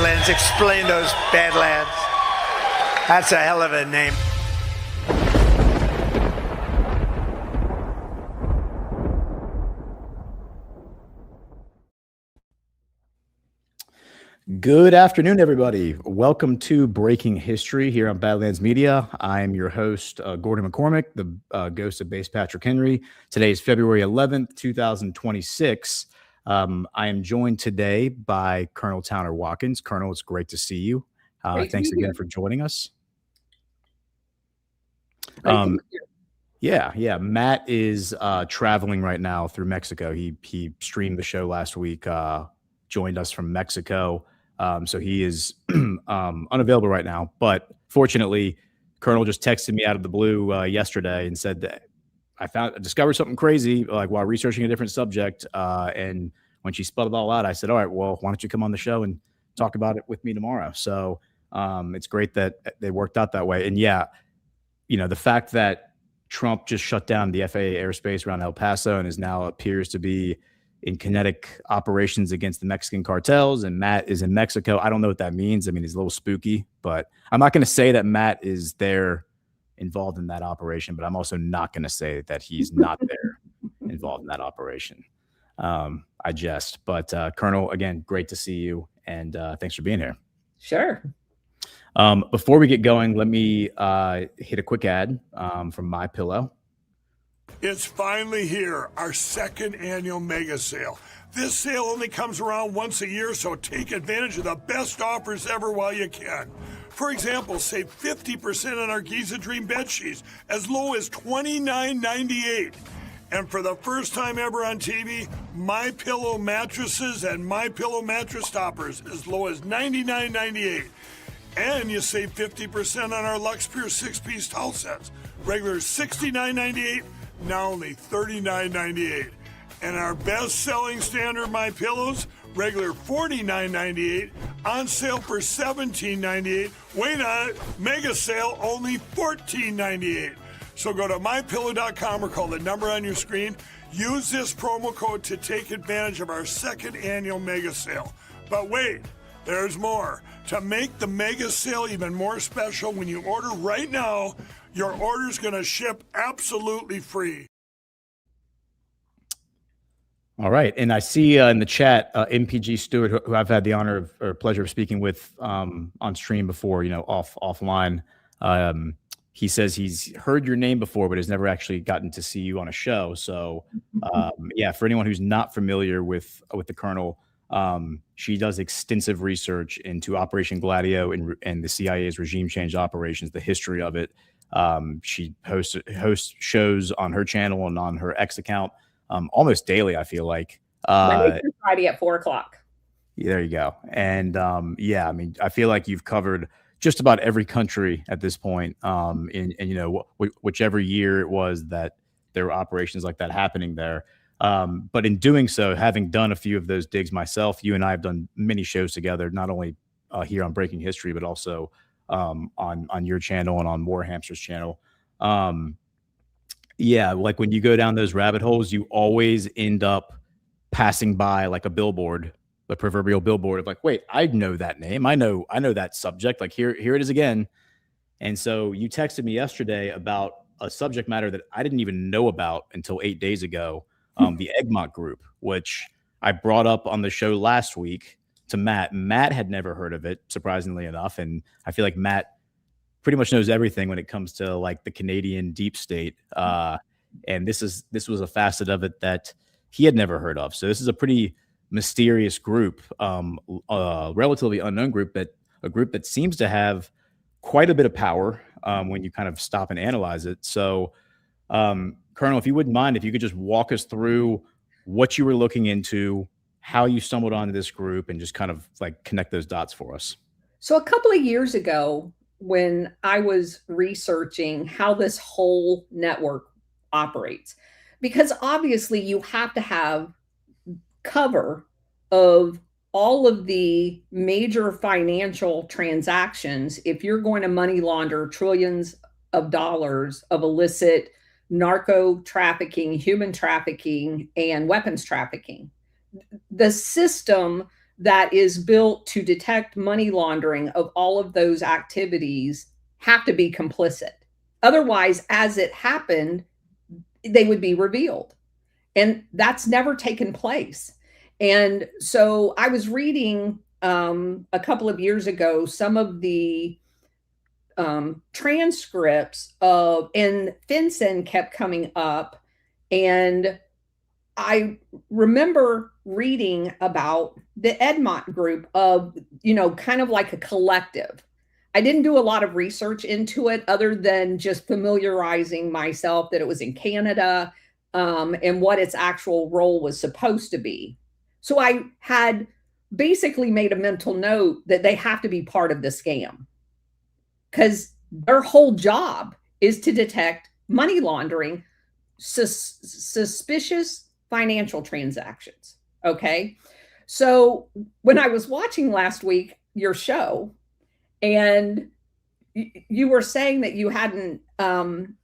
Badlands. Explain those Badlands. That's a hell of a name. Good afternoon, everybody. Welcome to Breaking History here on Badlands Media. I'm your host, Gordon McCormick, the ghost of Base Patrick Henry. Today is February 11th, 2026. I am joined today by Colonel Towner Watkins. Colonel, it's great to see you. Thanks again for joining us. Yeah. Matt is traveling right now through Mexico. He streamed the show last week, joined us from Mexico. So he is unavailable right now. But fortunately, Colonel just texted me out of the blue yesterday and said that I discovered something crazy, like while researching a different subject. And when she spelled it all out, I said, all right, well, why don't you come on the show and talk about it with me tomorrow? So it's great that they worked out that way. And yeah, the fact that Trump just shut down the FAA airspace around El Paso and is now appears to be in kinetic operations against the Mexican cartels, and Matt is in Mexico. I don't know what that means. I mean, it's a little spooky, but I'm not going to say that Matt is there involved in that operation, but I'm also not going to say that he's not there involved in that operation. I jest, but Colonel, again, great to see you, and thanks for being here. Sure. Before we get going, let me hit a quick ad from MyPillow. It's finally here, our second annual mega sale. This sale only comes around once a year, so take advantage of the best offers ever while you can. For example, save 50% on our Giza Dream bed sheets, as low as $29.98. And for the first time ever on TV, MyPillow mattresses and MyPillow mattress toppers, as low as $99.98. And you save 50% on our Lux Pure 6-piece towel sets, regular $69.98. Now only $39.98. And our best-selling standard MyPillows, regular $49.98, on sale for $17.98. Wait on it, mega sale, only $14.98. So go to MyPillow.com or call the number on your screen. Use this promo code to take advantage of our second annual mega sale. But wait, there's more. To make the mega sale even more special, when you order right now, your order's going to ship absolutely free. All right. And I see in the chat, MPG Stewart, who I've had the honor of, or pleasure of speaking with on stream before, offline. He says he's heard your name before, but has never actually gotten to see you on a show. So, yeah, for anyone who's not familiar with the Colonel, she does extensive research into Operation Gladio and the CIA's regime change operations, the history of it. She hosts shows on her channel and on her X account almost daily, I feel like. Monday through Friday at 4:00. There you go. And yeah, I mean, I feel like you've covered just about every country at this point. In whichever year it was that there were operations like that happening there. But in doing so, having done a few of those digs myself, you and I have done many shows together, not only here on Breaking History, but also on your channel and on War Hamster's channel. Yeah, like when you go down those rabbit holes, you always end up passing by like a billboard, the proverbial billboard of like, wait, I know that name. I know that subject. Like here it is again. And so you texted me yesterday about a subject matter that I didn't even know about until 8 days ago, the Egmont Group, which I brought up on the show last week to Matt. Matt had never heard of it, surprisingly enough. And I feel like Matt pretty much knows everything when it comes to like the Canadian deep state. And this was a facet of it that he had never heard of. So this is a pretty mysterious group, relatively unknown group, but a group that seems to have quite a bit of power when you kind of stop and analyze it. So, Colonel, if you wouldn't mind, if you could just walk us through what you were looking into, how you stumbled onto this group, and just kind of like connect those dots for us. So a couple of years ago, when I was researching how this whole network operates, because obviously you have to have cover of all of the major financial transactions if you're going to money launder trillions of dollars of illicit narco-trafficking, human trafficking, and weapons trafficking. The system that is built to detect money laundering of all of those activities have to be complicit. Otherwise, as it happened, they would be revealed. And that's never taken place. And so I was reading a couple of years ago some of the transcripts of, and FinCEN kept coming up. And I remember reading about the Egmont Group of, kind of like a collective. I didn't do a lot of research into it other than just familiarizing myself that it was in Canada and what its actual role was supposed to be. So I had basically made a mental note that they have to be part of the scam because their whole job is to detect money laundering, suspicious financial transactions. Okay. So when I was watching last week, your show, and you were saying that you hadn't come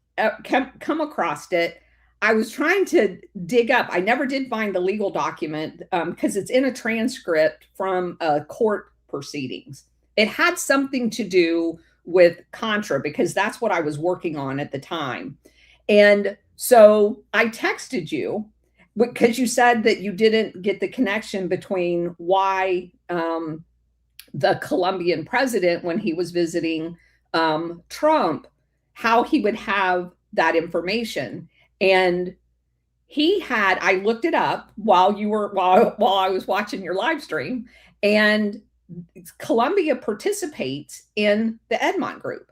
across it, I was trying to dig up. I never did find the legal document because it's in a transcript from court proceedings. It had something to do with Contra because that's what I was working on at the time. And so I texted you because you said that you didn't get the connection between why the Colombian president, when he was visiting Trump, how he would have that information. And he had, I looked it up while I was watching your live stream, and Colombia participates in the Egmont Group.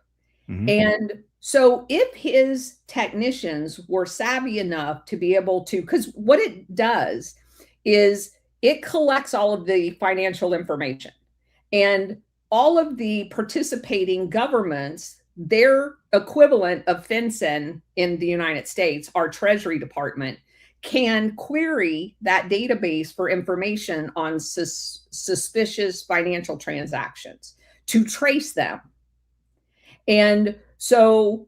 Mm-hmm. And so if his technicians were savvy enough to be able to, because what it does is it collects all of the financial information, and all of the participating governments, their equivalent of FinCEN in the United States, our Treasury Department, can query that database for information on suspicious financial transactions to trace them. And so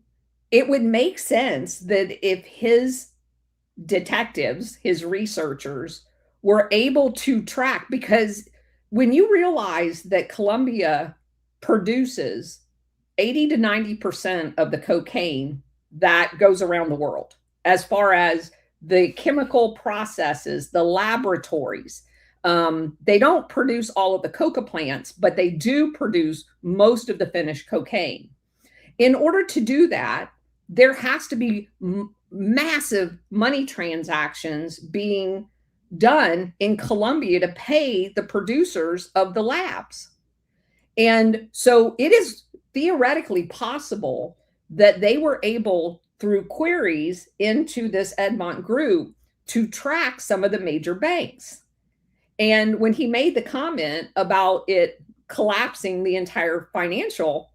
it would make sense that if his detectives, his researchers, were able to track, because when you realize that Colombia produces 80 to 90% of the cocaine that goes around the world, as far as the chemical processes, the laboratories, they don't produce all of the coca plants, but they do produce most of the finished cocaine. In order to do that, there has to be massive money transactions being done in Colombia to pay the producers of the labs. And so it is theoretically possible that they were able, through queries into this Egmont Group, to track some of the major banks. And when he made the comment about it collapsing the entire financial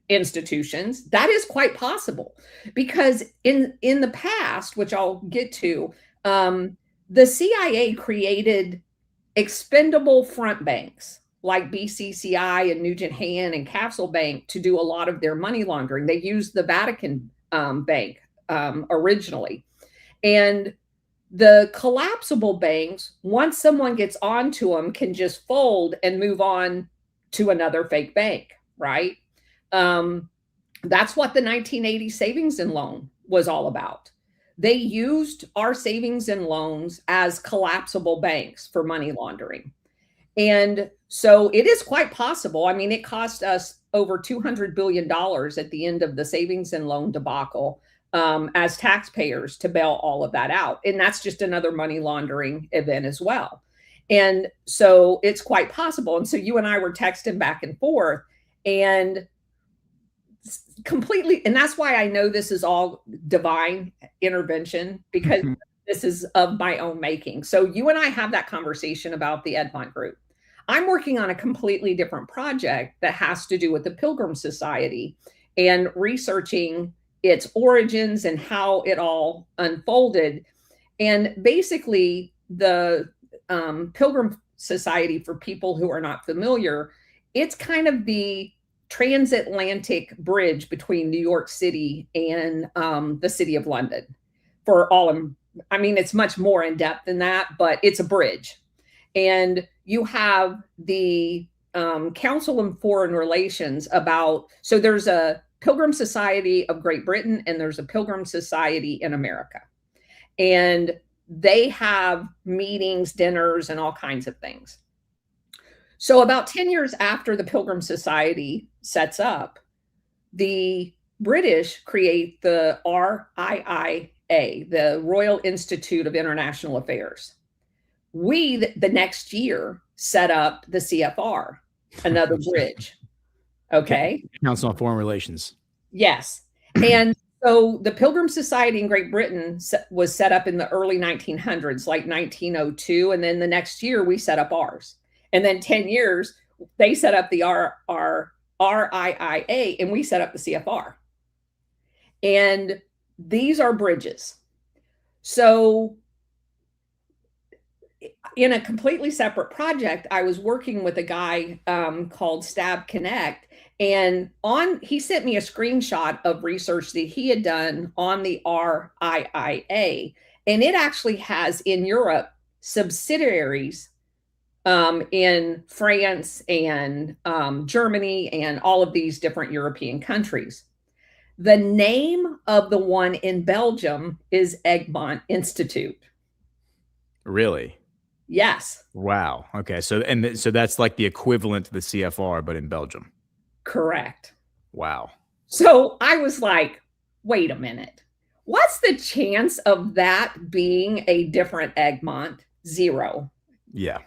institutions, that is quite possible, because in the past, which I'll get to, the CIA created expendable front banks like BCCI and Nugent Hand and Capsule Bank to do a lot of their money laundering. They used the Vatican bank originally. And the collapsible banks, once someone gets onto them, can just fold and move on to another fake bank, right? That's what the 1980 savings and loan was all about. They used our savings and loans as collapsible banks for money laundering. And so it is quite possible. I mean, it cost us over $200 billion at the end of the savings and loan debacle as taxpayers to bail all of that out. And that's just another money laundering event as well. And so it's quite possible. And so you and I were texting back and forth, and completely, and that's why I know this is all divine intervention, because this is of my own making. So you and I have that conversation about the Egmont Group. I'm working on a completely different project that has to do with the Pilgrim Society and researching its origins and how it all unfolded. And basically, the Pilgrim Society, for people who are not familiar, it's kind of the transatlantic bridge between New York City and the City of London. For all, I mean, it's much more in depth than that, but it's a bridge. And you have the Council on Foreign Relations so there's a Pilgrim Society of Great Britain and there's a Pilgrim Society in America. And they have meetings, dinners, and all kinds of things. So about 10 years after the Pilgrim Society sets up, the British create the RIIA, the Royal Institute of International Affairs. We, the next year, set up the CFR, another bridge. Okay. Council on Foreign Relations. Yes. And so the Pilgrim Society in Great Britain was set up in the early 1900s, like 1902. And then the next year we set up ours. And then 10 years, they set up the RIIA and we set up the CFR. And these are bridges. So in a completely separate project, I was working with a guy called Stab Connect, and he sent me a screenshot of research that he had done on the RIIA, and it actually has in Europe subsidiaries in France and Germany and all of these different European countries. The name of the one in Belgium is Egmont Institute. Really? Yes. Wow. Okay. So that's like the equivalent to the CFR, but in Belgium. Correct. Wow. So I was like, wait a minute. What's the chance of that being a different Egmont? Zero. Yeah.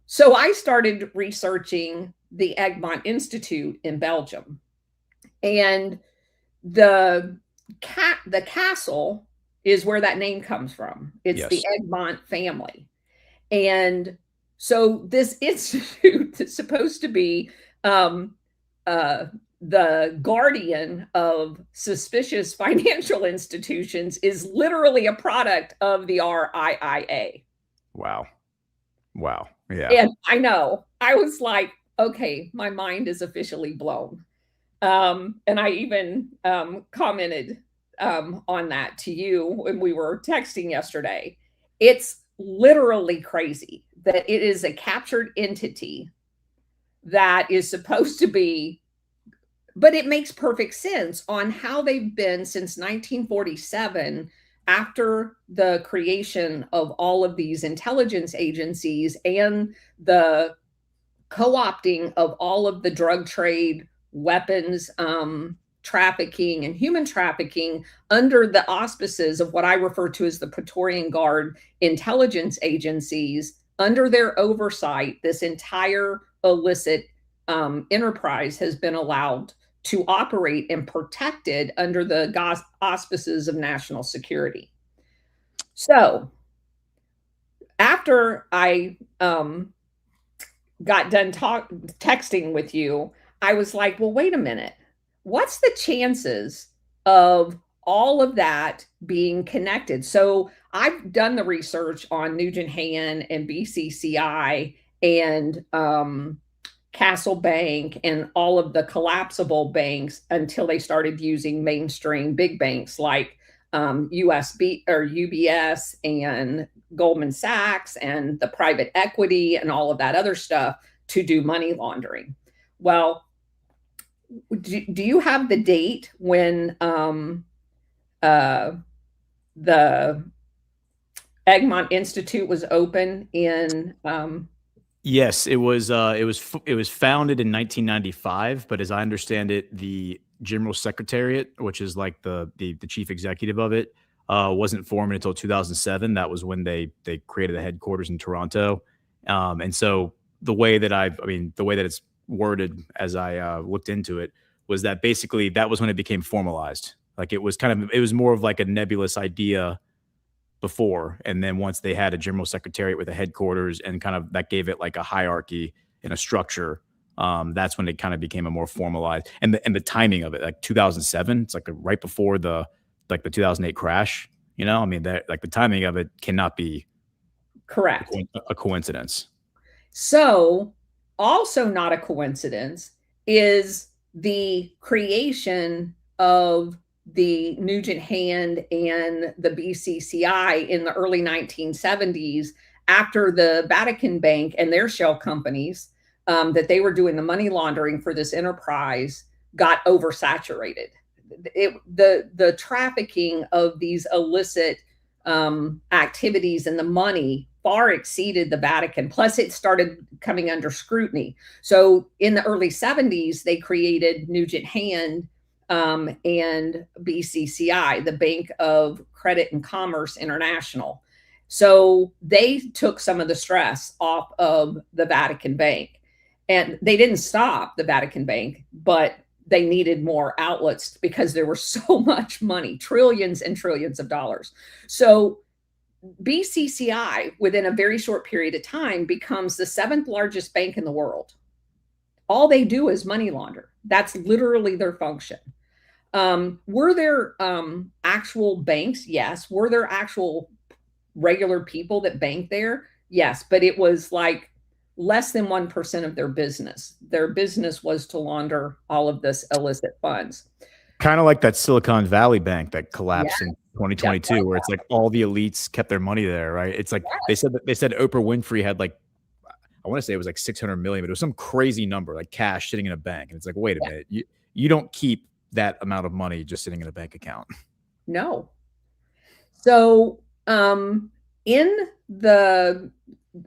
So I started researching the Egmont Institute in Belgium. And the castle is where that name comes from. It's Yes. the Egmont family. And so this institute is supposed to be the guardian of suspicious financial institutions is literally a product of the RIIA. Wow. Wow. Yeah. And I know, I was like, okay, my mind is officially blown. And I even commented on that to you when we were texting yesterday. It's literally crazy that it is a captured entity that is supposed to be, but it makes perfect sense on how they've been since 1947 after the creation of all of these intelligence agencies and the co-opting of all of the drug trade, weapons, trafficking and human trafficking under the auspices of what I refer to as the Praetorian Guard intelligence agencies. Under their oversight, this entire illicit enterprise has been allowed to operate and protected under the auspices of national security. So after I got done texting with you, I was like, well, wait a minute. What's the chances of all of that being connected? So I've done the research on Nugent Hand and BCCI and Castle Bank and all of the collapsible banks until they started using mainstream big banks like USB or UBS and Goldman Sachs and the private equity and all of that other stuff to do money laundering. Well, do you have the date when the Egmont Institute was open in? Yes, it was founded in 1995, but as I understand it, the General Secretariat, which is like the chief executive of it, wasn't formed until 2007. That was when they created the headquarters in Toronto. And so the way that it's worded as I looked into it was that basically that was when it became formalized. Like it was more of like a nebulous idea before, and then once they had a general secretariat with a headquarters and kind of that gave it like a hierarchy and a structure, that's when it kind of became a more formalized. And the timing of it, like 2007, it's like right before the 2008 crash. You know, I mean, that like the timing of it cannot be correct a coincidence. So also not a coincidence is the creation of the Nugent Hand and the BCCI in the early 1970s after the Vatican Bank and their shell companies that they were doing the money laundering for this enterprise got oversaturated. The trafficking of these illicit activities and the money far exceeded the Vatican. Plus, it started coming under scrutiny. So in the early 70s, they created Nugent Hand and BCCI, the Bank of Credit and Commerce International. So they took some of the stress off of the Vatican Bank. And they didn't stop the Vatican Bank, but they needed more outlets because there was so much money, trillions and trillions of dollars. So BCCI, within a very short period of time, becomes the 7th largest bank in the world. All they do is money launder. That's literally their function. Were there actual banks? Yes. Were there actual regular people that banked there? Yes. But it was like less than 1% of their business. Their business was to launder all of this illicit funds. Kind of like that Silicon Valley Bank that collapsed in 2022, where it's like all the elites kept their money there, right? It's like they said Oprah Winfrey had like, I want to say it was like 600 million, but it was some crazy number, like cash sitting in a bank. And it's like, wait a minute, you don't keep that amount of money just sitting in a bank account. No. So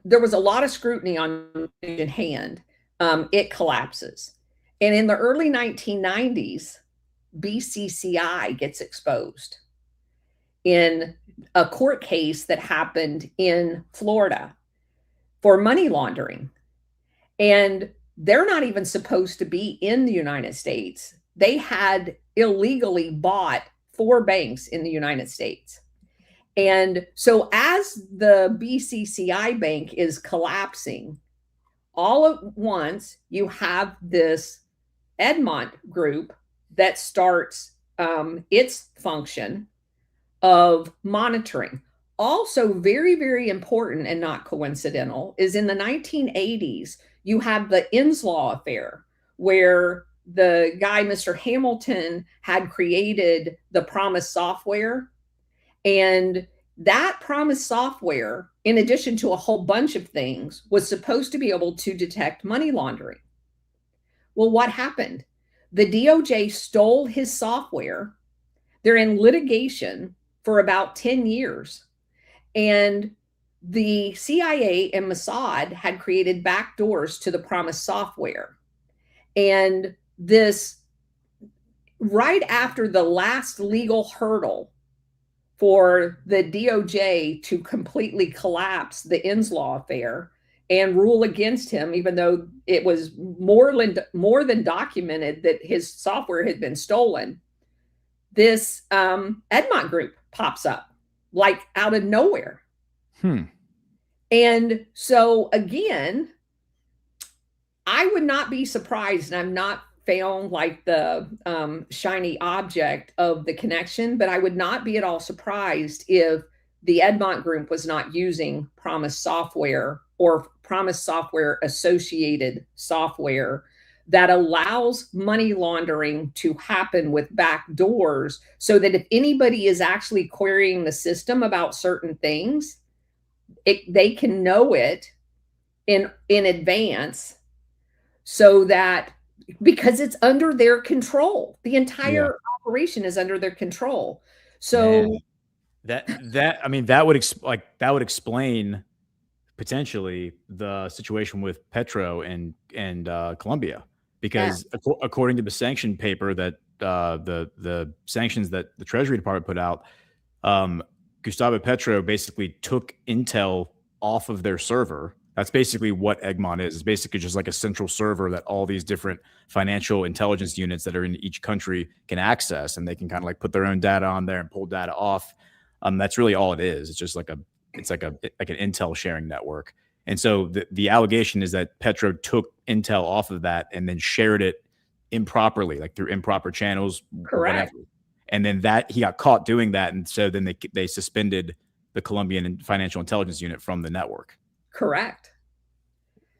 there was a lot of scrutiny on Nugent Hand. It collapses. And in the early 1990s, BCCI gets exposed in a court case that happened in Florida for money laundering. And they're not even supposed to be in the United States. They had illegally bought 4 banks in the United States. And so as the BCCI bank is collapsing, all at once, you have this Egmont Group that starts its function of monitoring. Also very, very important and not coincidental is in the 1980s, you have the Inslaw affair, where the guy, Mr. Hamilton, had created the Promise software. And that Promise software, in addition to a whole bunch of things, was supposed to be able to detect money laundering. Well, what happened? The DOJ stole his software. They're in litigation for about 10 years. And the CIA and Mossad had created backdoors to the Promise software. And this, right after the last legal hurdle for the DOJ to completely collapse the Inslaw affair and rule against him, even though it was more than documented that his software had been stolen, this Egmont Group pops up like out of nowhere. And so again, I would not be surprised, and I'm not found like the shiny object of the connection, but I would not be at all surprised if the Egmont Group was not using Promise software or Promise software associated software that allows money laundering to happen with back doors, so that if anybody is actually querying the system about certain things, they can know it in advance, so that, because it's under their control, the entire operation is under their control. So that would explain potentially the situation with Petro and Colombia, because according to the sanction paper that the sanctions that the Treasury Department put out, Gustavo Petro basically took intel off of their server. That's basically what Egmont is. It's basically just like a central server that all these different financial intelligence units that are in each country can access, and they can kind of like put their own data on there and pull data off. That's really all it is. It's just like an intel sharing network. And so the allegation is that Petro took intel off of that and then shared it improperly, like through improper channels. Correct. Whatever. And then that he got caught doing that, and so then they suspended the Colombian Financial Intelligence Unit from the network. Correct.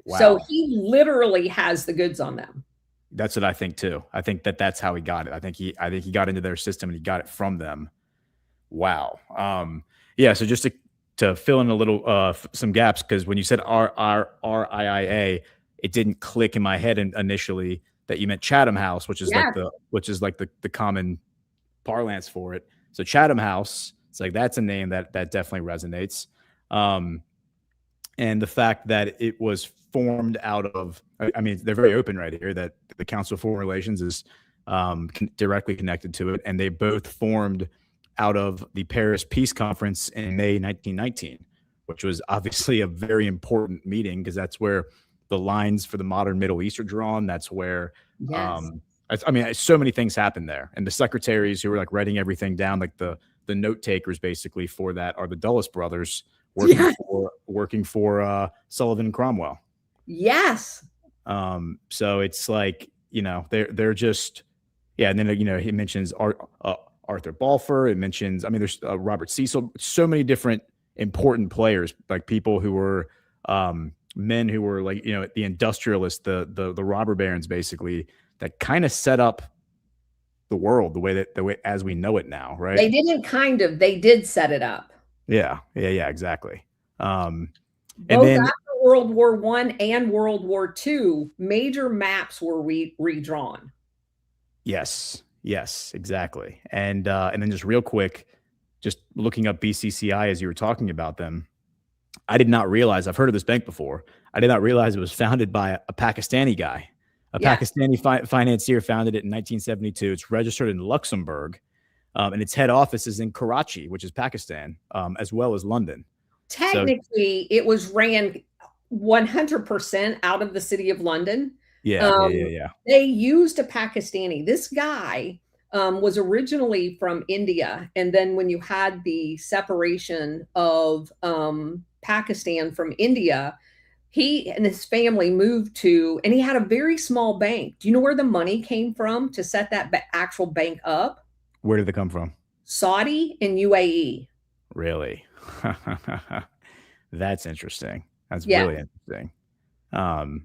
Wow. So he literally has the goods on them. That's what I think too. I think that's how he got it. I think he got into their system and he got it from them. Wow. Yeah. So just to fill in a little some gaps, because when you said RIIA, it didn't click in my head initially that you meant Chatham House, which is like the common parlance for it. So Chatham House, it's like that's a name that definitely resonates. And the fact that it was formed out of, I mean, they're very open right here that the Council of Foreign Relations is directly connected to it, and they both formed out of the Paris Peace Conference in May 1919, which was obviously a very important meeting because that's where the lines for the modern Middle East are drawn. That's where, I mean, so many things happened there. And the secretaries who were like writing everything down, like the note takers basically for that, are the Dulles brothers working for Sullivan and Cromwell. Yes. So it's like, you know, they're just, and then, you know, he mentions Arthur Balfour. It mentions, I mean, there's Robert Cecil, so many different important players, like people who were men who were like, you know, the industrialists, the robber barons, basically, that kind of set up the world the way as we know it now, right? They did set it up. Yeah, exactly. Both after World War I and World War II, major maps were redrawn. Yes, exactly. And then just real quick, just looking up BCCI as you were talking about them, I did not realize, I've heard of this bank before, I did not realize it was founded by a Pakistani guy. Pakistani financier founded it in 1972. It's registered in Luxembourg, and its head office is in Karachi, which is Pakistan, as well as London. Technically, it was ran 100% out of the city of London. Yeah. They used a Pakistani. This guy was originally from India. And then when you had the separation of Pakistan from India, he and his family moved to, and he had a very small bank. Do you know where the money came from to set that actual bank up? Where did it come from? Saudi and UAE. Really? That's interesting. That's really interesting. And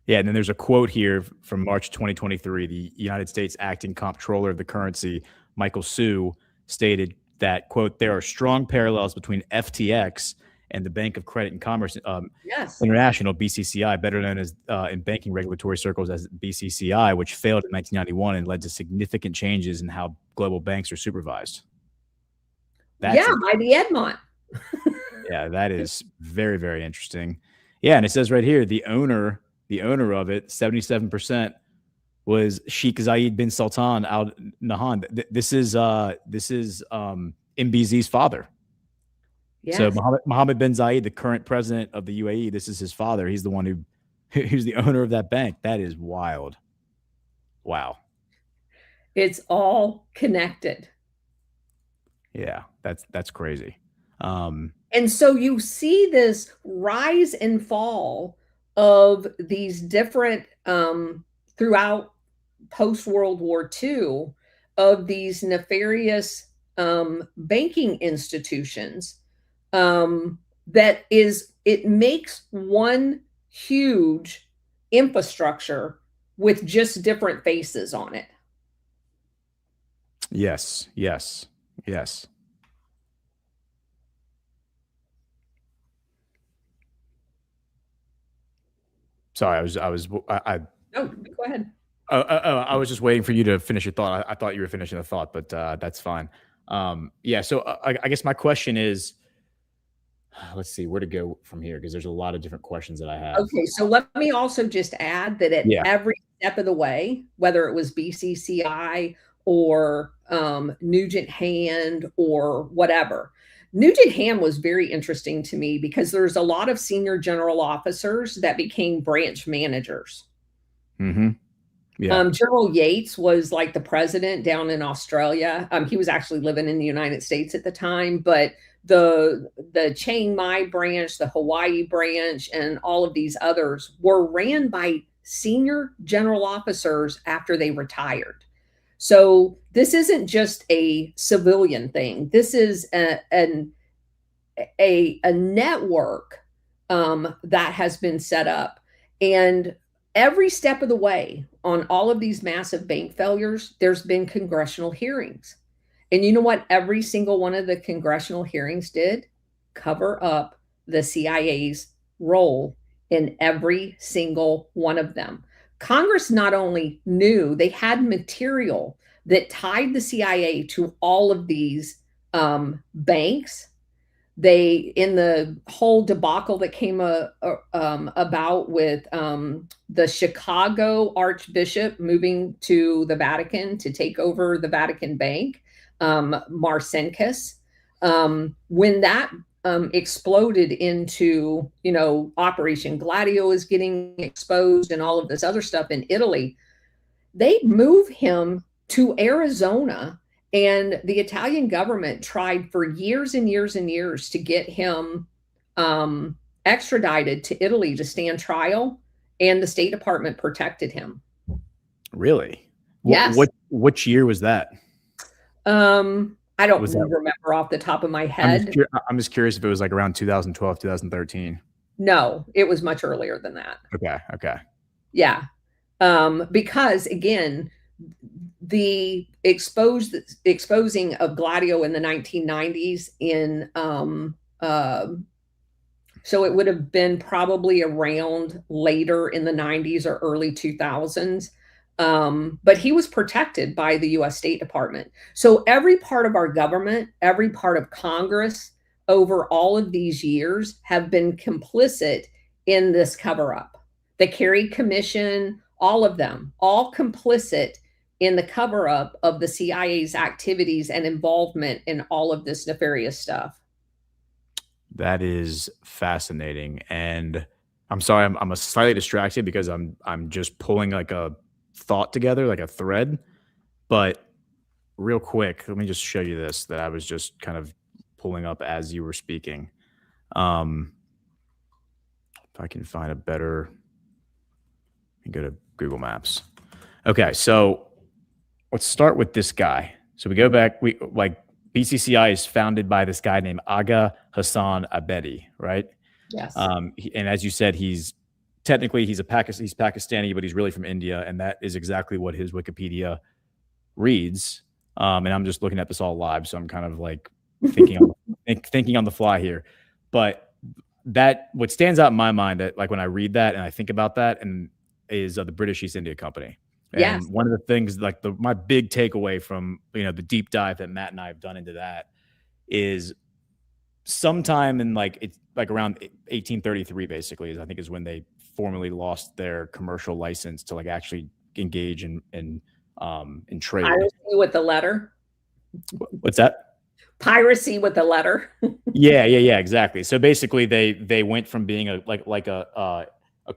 then there's a quote here from March 2023. The United States acting comptroller of the currency, Michael Sue, stated that, quote, there are strong parallels between FTX and the Bank of Credit and Commerce International, BCCI, better known as in banking regulatory circles as BCCI, which failed in 1991 and led to significant changes in how global banks are supervised. By the Egmont. Yeah, that is very, very interesting. Yeah, and it says right here, the owner of it, 77%, was Sheikh Zayed bin Sultan Al Nahyan. This is MBZ's father. Yes. So Mohammed bin Zayed, the current president of the UAE, this is his father. He's the one who's the owner of that bank. That is wild. Wow. It's all connected. Yeah, that's crazy. And so you see this rise and fall of these different throughout post-World War II of these nefarious banking institutions. It makes one huge infrastructure with just different faces on it. Yes. Sorry, No, go ahead. I was just waiting for you to finish your thought. I thought you were finishing the thought, but that's fine. So I guess my question is, let's see where to go from here, because there's a lot of different questions that I have. Okay, so let me also just add that at every step of the way, whether it was BCCI or Nugent Hand or whatever, Nugent Hand was very interesting to me because there's a lot of senior general officers that became branch managers. Mm-hmm. Yeah. General Yates was like the president down in Australia. He was actually living in the United States at the time, but the Chiang Mai branch, the Hawaii branch, and all of these others were ran by senior general officers after they retired. So this isn't just a civilian thing. This is a network that has been set up. And every step of the way on all of these massive bank failures, there's been congressional hearings. And you know what every single one of the congressional hearings did? cover up the CIA's role in every single one of them. Congress not only knew, they had material that tied the CIA to all of these banks. They, in the whole debacle that came about with the Chicago Archbishop moving to the Vatican to take over the Vatican Bank, Marcinkus, when that exploded into, Operation Gladio is getting exposed and all of this other stuff in Italy, they move him to Arizona. And the Italian government tried for years and years and years to get him extradited to Italy to stand trial. And the State Department protected him. Really? Yes. Which year was that? I don't remember off the top of my head. I'm just curious if it was like around 2012, 2013. No, it was much earlier than that. Okay. Yeah. Because again, the exposing of Gladio in the 1990s so it would have been probably around later in the 90s or early 2000s. But he was protected by the US State Department. So every part of our government, every part of Congress over all of these years have been complicit in this cover-up. The Kerry Commission, all of them, all complicit in the cover-up of the CIA's activities and involvement in all of this nefarious stuff. That is fascinating. And I'm sorry, I'm slightly distracted because I'm just pulling like a thought together, like a thread. But real quick, let me just show you this that I was just kind of pulling up as you were speaking. If I can find a better, go to Google Maps. Okay, so let's start with this guy. So we go back, BCCI is founded by this guy named Aga Hassan Abedi, right? Yes. And as you said, he's Pakistani, but he's really from India, and that is exactly what his Wikipedia reads. And I'm just looking at this all live, so I'm kind of like thinking on the fly here. But what stands out in my mind that like when I read that and I think about that and is the British East India Company. And yes. One of the things, like my big takeaway from the deep dive that Matt and I have done into that is sometime in it's around 1833 basically I think is when they formally lost their commercial license to actually engage in trade. Piracy with the letter. What's that? Piracy with the letter. Yeah, exactly. So basically they went from being a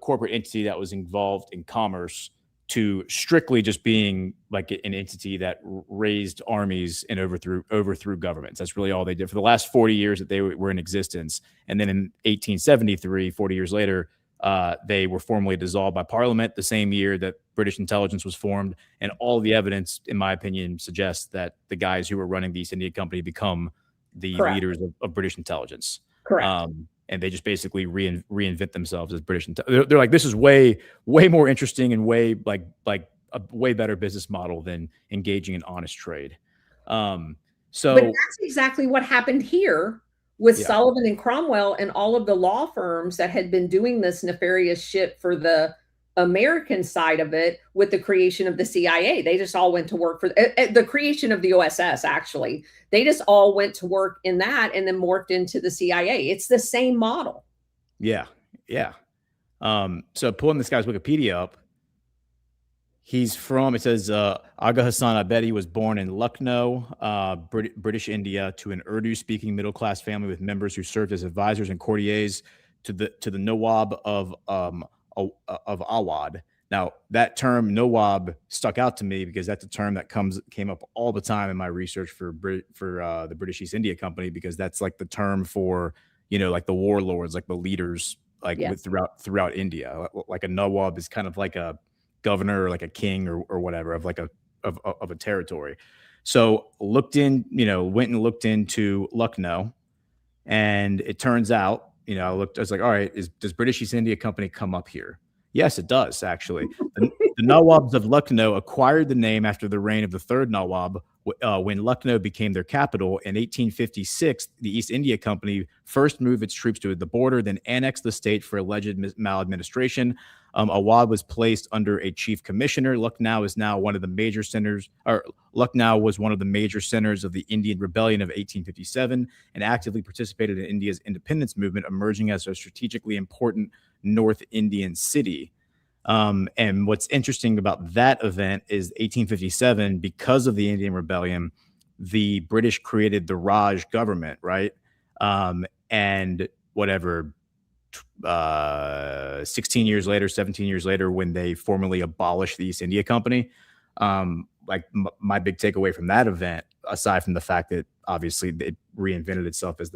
corporate entity that was involved in commerce to strictly just being like an entity that raised armies and overthrew governments. That's really all they did for the last 40 years that they were in existence. And then in 1873, 40 years later, they were formally dissolved by Parliament the same year that British intelligence was formed. And all the evidence, in my opinion, suggests that the guys who were running the East India Company become the Correct. leaders of British intelligence. Correct. And they just basically reinvent themselves as British. They're like, this is way more interesting and way like a way better business model than engaging in honest trade. But that's exactly what happened here with Sullivan and Cromwell and all of the law firms that had been doing this nefarious shit for the American side of it with the creation of the CIA. They just all went to work for the creation of the OSS, actually. They just all went to work in that and then morphed into the CIA. It's the same model. Yeah. So pulling this guy's Wikipedia up, it says Aga Hassan Abedi was born in Lucknow, British India, to an Urdu-speaking middle-class family with members who served as advisors and courtiers to the Nawab of Awad. Now, that term Nawab stuck out to me because that's a term that came up all the time in my research for the British East India Company, because that's like the term for like the warlords, like the leaders, throughout India. Like a Nawab is kind of like a governor or like a king or whatever of like of a territory. So went and looked into Lucknow, and it turns out I was like, all right, does British East India Company come up here? Yes, it does, actually. The Nawabs of Lucknow acquired the name after the reign of the third Nawab when Lucknow became their capital. In 1856, the East India Company first moved its troops to the border, then annexed the state for alleged maladministration. Awad was placed under a chief commissioner. Lucknow was one of the major centers of the Indian Rebellion of 1857 and actively participated in India's independence movement, emerging as a strategically important North Indian city. And what's interesting about that event is 1857, because of the Indian Rebellion, the British created the Raj government, right? And whatever, 16 years later, 17 years later, when they formally abolished the East India Company, my big takeaway from that event, aside from the fact that obviously it reinvented itself as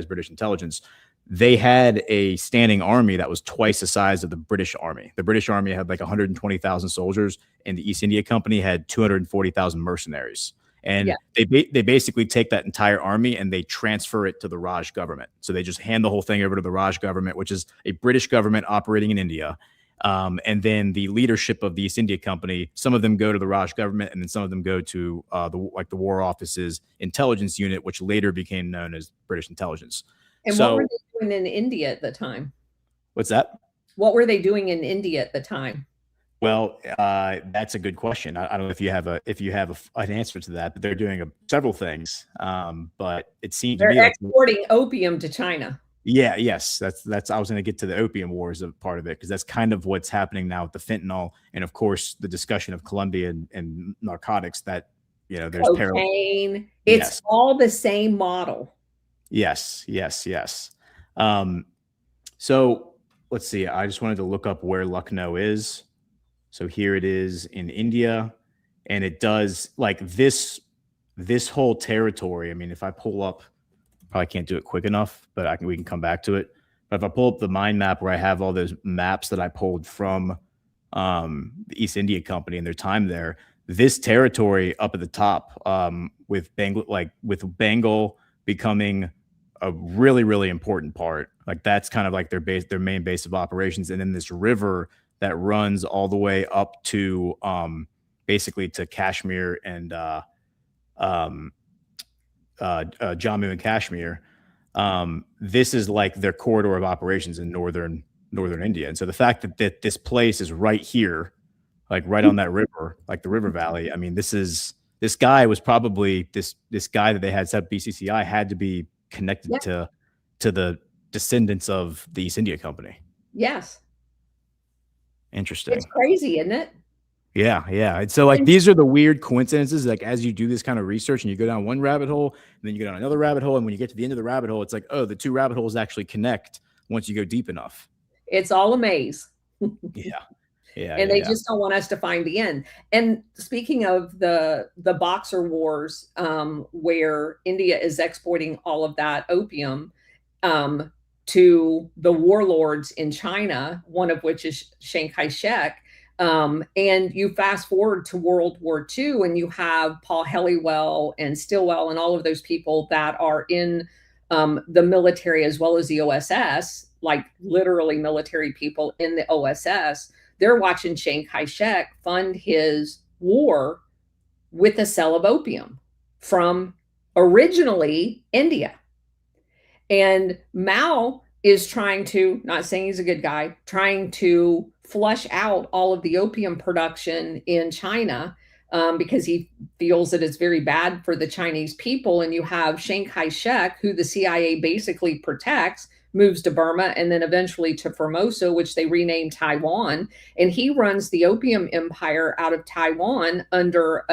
British intelligence, they had a standing army that was twice the size of the British army. The British army had like 120,000 soldiers, and the East India Company had 240,000 mercenaries. And they basically take that entire army and they transfer it to the Raj government. So they just hand the whole thing over to the Raj government, which is a British government operating in India. And then the leadership of the East India Company, some of them go to the Raj government, and then some of them go to the War Office's intelligence unit, which later became known as British intelligence. And what were they doing in India at the time? What's that? What were they doing in India at the time? Well, that's a good question. I don't know if you have an answer to that, but they're doing several things. But it seems to me they're exporting opium to China. Yeah, yes, that's. I was going to get to the opium wars of part of it, because that's kind of what's happening now with the fentanyl, and of course the discussion of Colombia and narcotics. That there's cocaine. It's all the same model. Yes. So let's see. I just wanted to look up where Lucknow is. So here it is in India, and it does like this whole territory. I mean, if I pull up, probably can't do it quick enough, but we can come back to it. But if I pull up the mind map where I have all those maps that I pulled from the East India Company and their time there, this territory up at the top, with Bengal becoming a really, really important part. Like that's kind of like their main base of operations. And then this river that runs all the way up to basically to Kashmir and Jammu and Kashmir. This is like their corridor of operations in northern India. And so the fact that this place is right here, like right on that river, like the river valley. I mean, this guy was probably this guy that they had set up, BCCI, had to be connected to the descendants of the East India Company. Yes. Interesting. It's crazy, isn't it? Yeah. And so like these are the weird coincidences. Like as you do this kind of research and you go down one rabbit hole and then you go down another rabbit hole, and when you get to the end of the rabbit hole, it's like, oh, the two rabbit holes actually connect once you go deep enough. It's all a maze. Yeah. And they just don't want us to find the end. And speaking of the Boxer Wars, where India is exporting all of that opium to the warlords in China, one of which is Chiang Kai-shek. And you fast forward to World War II, and you have Paul Helliwell and Stilwell and all of those people that are in the military as well as the OSS, like literally military people in the OSS. They're watching Chiang Kai-shek fund his war with a sale of opium from originally India. And Mao is trying to, not saying he's a good guy, trying to flush out all of the opium production in China because he feels that it's very bad for the Chinese people. And you have Chiang Kai-shek, who the CIA basically protects, moves to Burma and then eventually to Formosa, which they renamed Taiwan. And he runs the opium empire out of Taiwan under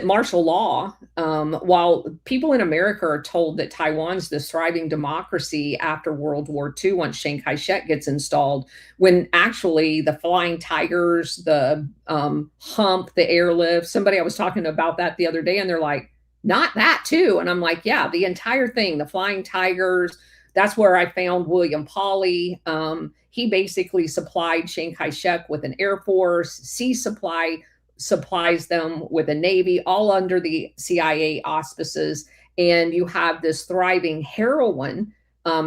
martial law, while people in America are told that Taiwan's this thriving democracy after World War II, once Chiang Kai-shek gets installed, when actually the Flying Tigers, the hump, the airlift, somebody I was talking about that the other day, and they're like, not that too. And I'm like, yeah, the entire thing, the Flying Tigers, that's where I found William Pauly. He basically supplied Chiang Kai-shek with an air force, sea supplies them with a navy, all under the CIA auspices. And you have this thriving heroin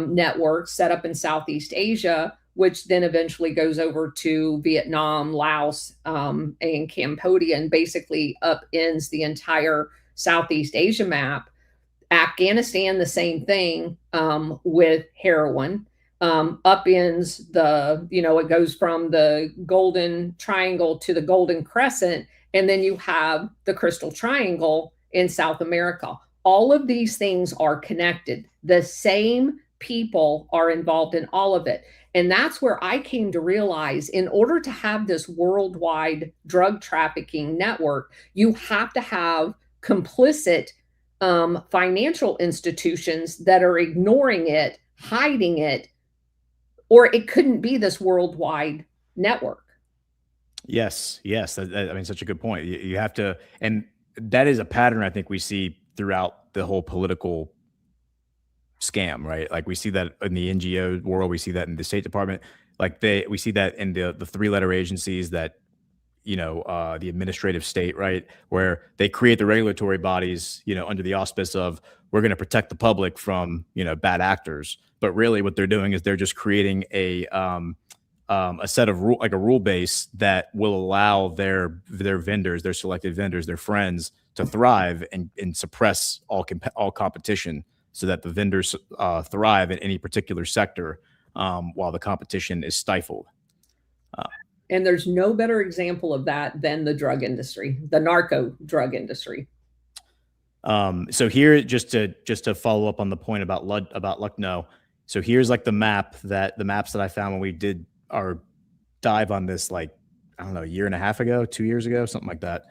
network set up in Southeast Asia, which then eventually goes over to Vietnam, Laos, and Cambodia, and basically upends the entire Southeast Asia map. Afghanistan, the same thing, with heroin. Upends the, it goes from the Golden Triangle to the Golden Crescent, and then you have the Crystal Triangle in South America. All of these things are connected. The same people are involved in all of it. And that's where I came to realize, in order to have this worldwide drug trafficking network, you have to have complicit financial institutions that are ignoring it, hiding it, or it couldn't be this worldwide network. Yes. I mean, such a good point. You have to, and that is a pattern I think we see throughout the whole political scam, right? Like we see that in the NGO world, we see that in the State Department, we see that in the three-letter agencies that, the administrative state, right? Where they create the regulatory bodies, under the auspice of, we're going to protect the public from, bad actors. But really what they're doing is they're just creating a set of a rule base that will allow their vendors, their selected vendors, their friends to thrive and suppress all competition, so that the vendors thrive in any particular sector, while the competition is stifled. And there's no better example of that than the drug industry, the narco drug industry. So here, just to follow up on the point about Lucknow. So here's like the maps that I found when we did our dive on this, like, I don't know, a year and a half ago, 2 years ago, something like that.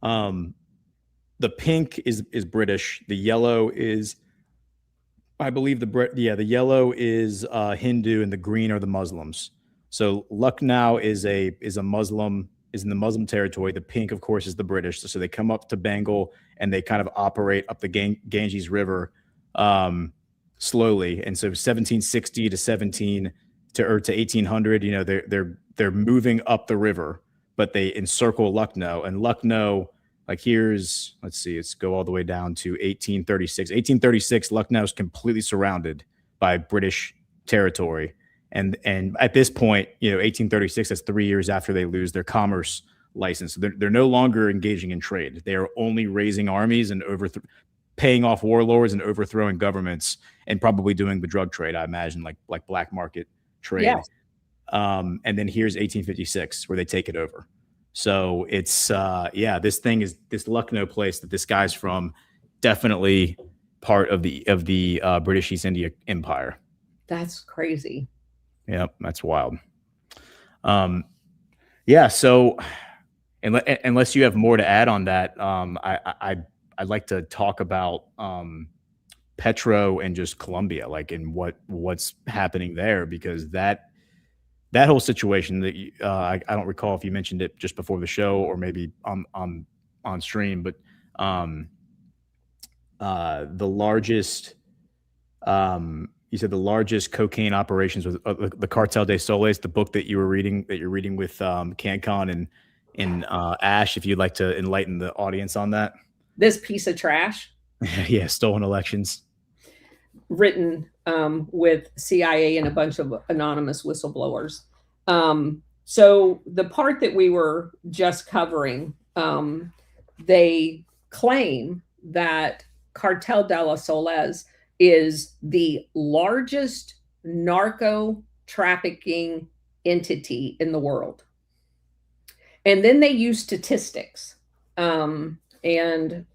The pink is British. The yellow is, I believe, the yellow is Hindu, and the green are the Muslims. So Lucknow is in the Muslim territory. The pink, of course, is the British. So they come up to Bengal and they kind of operate up the Ganges River slowly. And so 1760 to 1800, they're moving up the river, but they encircle Lucknow. And Lucknow, like let's go all the way down to 1836. 1836, Lucknow is completely surrounded by British territory. And at this point, 1836, that's 3 years after they lose their commerce license. So they're no longer engaging in trade. They are only raising armies and paying off warlords and overthrowing governments, and probably doing the drug trade, I imagine, like black market trade. Yes. And then here's 1856, where they take it over. So it's this Lucknow place that this guy's from, definitely part of the British East India Empire. That's crazy. Yep, that's wild. So unless you have more to add on that, I'd like to talk about Petro and just Colombia, like, and what's happening there, because that whole situation that I don't recall if you mentioned it just before the show or maybe on stream, but the largest you said the largest cocaine operations was the Cartel de Soles, the book that you're reading with CanCon and Ash. If you'd like to enlighten the audience on that. This piece of trash. Yeah, stolen elections. Written with CIA and a bunch of anonymous whistleblowers. So the part that we were just covering, they claim that Cartel de los Soles is the largest narco trafficking entity in the world. And then they use statistics. And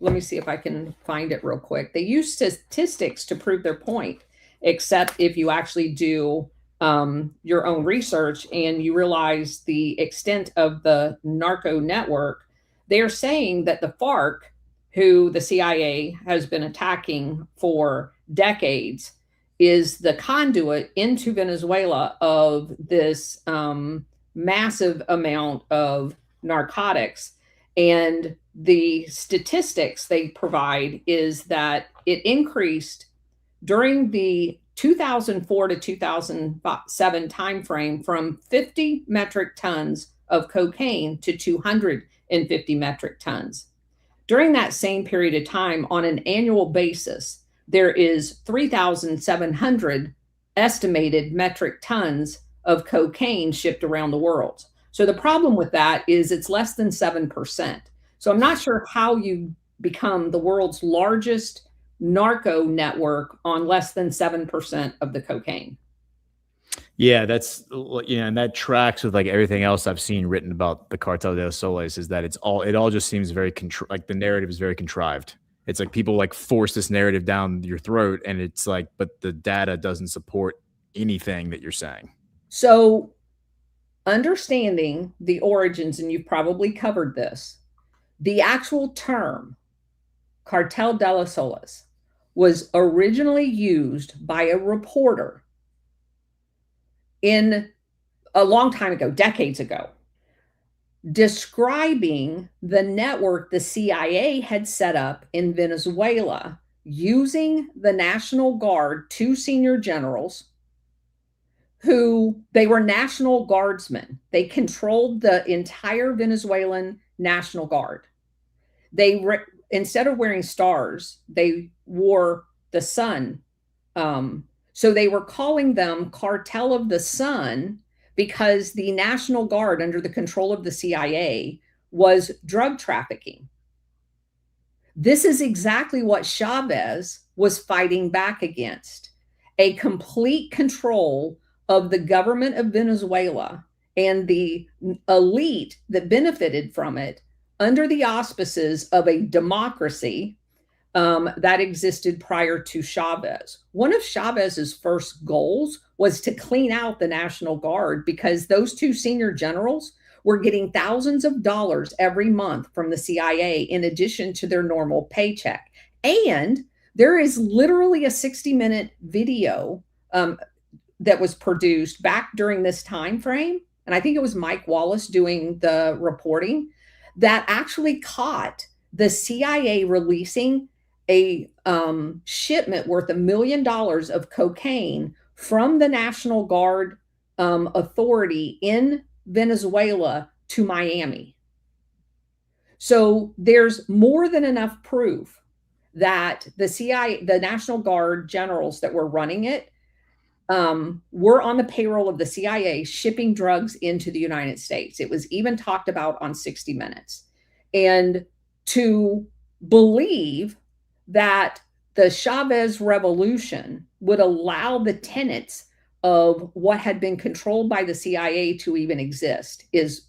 let me see if I can find it real quick. They use statistics to prove their point, except if you actually do your own research and you realize the extent of the narco network, they're saying that the FARC, who the CIA has been attacking for decades, is the conduit into Venezuela of this massive amount of narcotics. And the statistics they provide is that it increased during the 2004 to 2007 timeframe from 50 metric tons of cocaine to 250 metric tons. During that same period of time, on an annual basis, there is 3,700 estimated metric tons of cocaine shipped around the world. So the problem with that is it's less than 7%. So I'm not sure how you become the world's largest narco network on less than 7% of the cocaine. Yeah, that's, and that tracks with like everything else I've seen written about the Cartel de los Soles, is that it all just seems very like the narrative is very contrived. It's like people like force this narrative down your throat, and it's like, but the data doesn't support anything that you're saying. So understanding the origins, and you've probably covered this, the actual term Cartel de los Soles was originally used by a reporter in a long time ago, decades ago, describing the network the CIA had set up in Venezuela using the National Guard, 2 senior generals who they were National Guardsmen. They controlled the entire Venezuelan National Guard. They instead of wearing stars, they wore the sun. So they were calling them Cartel of the Sun because the National Guard, under the control of the CIA, was drug trafficking. This is exactly what Chavez was fighting back against: a complete control of the government of Venezuela and the elite that benefited from it under the auspices of a democracy that existed prior to Chavez. One of Chavez's first goals was to clean out the National Guard because those 2 senior generals were getting thousands of dollars every month from the CIA in addition to their normal paycheck. And there is literally a 60-minute video that was produced back during this time frame, and I think it was Mike Wallace doing the reporting, that actually caught the CIA releasing a shipment worth $1 million of cocaine from the National Guard authority in Venezuela to Miami. So there's more than enough proof that the CIA, the National Guard generals that were running it, were on the payroll of the CIA shipping drugs into the United States. It was even talked about on 60 Minutes. And to believe that the Chavez revolution would allow the tenets of what had been controlled by the CIA to even exist is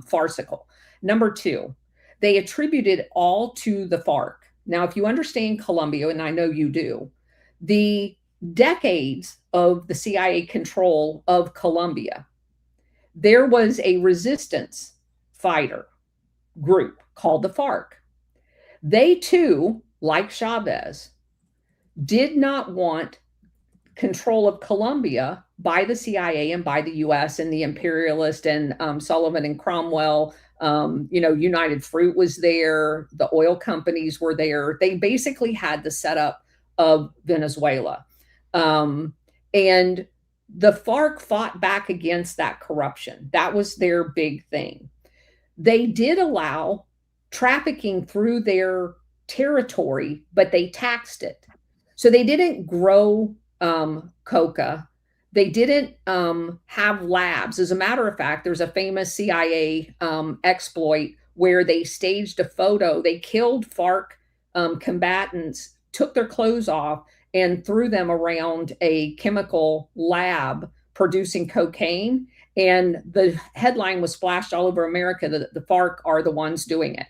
farcical. Number 2, they attributed all to the FARC. Now, if you understand Colombia, and I know you do, the decades of the CIA control of Colombia, there was a resistance fighter group called the FARC. They too, like Chavez, did not want control of Colombia by the CIA and by the US and the imperialist and Sullivan and Cromwell. United Fruit was there. The oil companies were there. They basically had the setup of Venezuela. And the FARC fought back against that corruption. That was their big thing. They did allow trafficking through their territory, but they taxed it. So they didn't grow coca. They didn't have labs. As a matter of fact, there's a famous CIA exploit where they staged a photo. They killed FARC combatants, took their clothes off, and threw them around a chemical lab producing cocaine. And the headline was splashed all over America that the FARC are the ones doing it.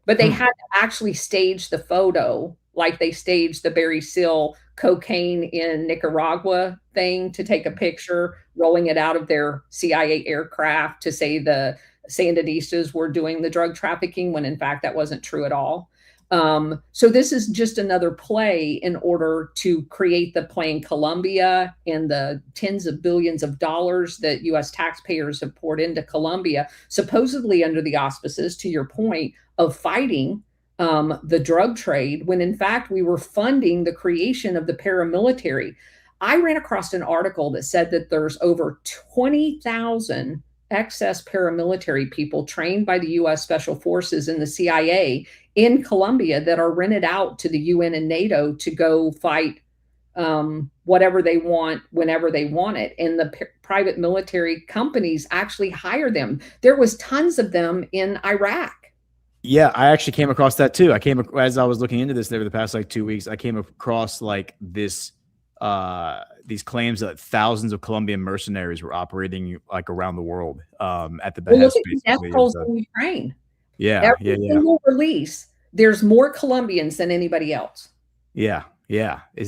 But they had to actually stage the photo like they staged the Barry Seal cocaine in Nicaragua thing to take a picture, rolling it out of their CIA aircraft to say the Sandinistas were doing the drug trafficking, when in fact that wasn't true at all. So this is just another play in order to create the play in Colombia and the tens of billions of dollars that US taxpayers have poured into Colombia, supposedly under the auspices, to your point, of fighting the drug trade, when in fact we were funding the creation of the paramilitary. I ran across an article that said that there's over 20,000 excess paramilitary people trained by the US Special Forces and the CIA in Colombia that are rented out to the UN and NATO to go fight whatever they want whenever they want it. And the private military companies actually hire them. There was tons of them in Iraq. Yeah, I actually came across that too. As I was looking into this over the past like 2 weeks, I came across like this these claims that thousands of Colombian mercenaries were operating like around the world at the behest. Look at the death tolls in Ukraine. Yeah, Every single release, there's more Colombians than anybody else. Yeah.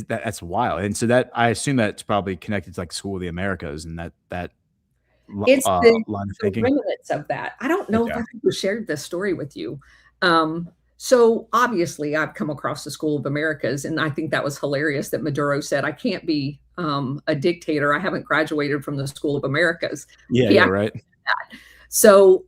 That's wild. And so that, I assume that's probably connected to like School of the Americas and that it's line of the thinking. remnants of that. I don't know if I ever shared this story with you. So obviously I've come across the School of Americas, and I think that was hilarious that Maduro said, I can't be a dictator. I haven't graduated from the School of Americas. Yeah, right. So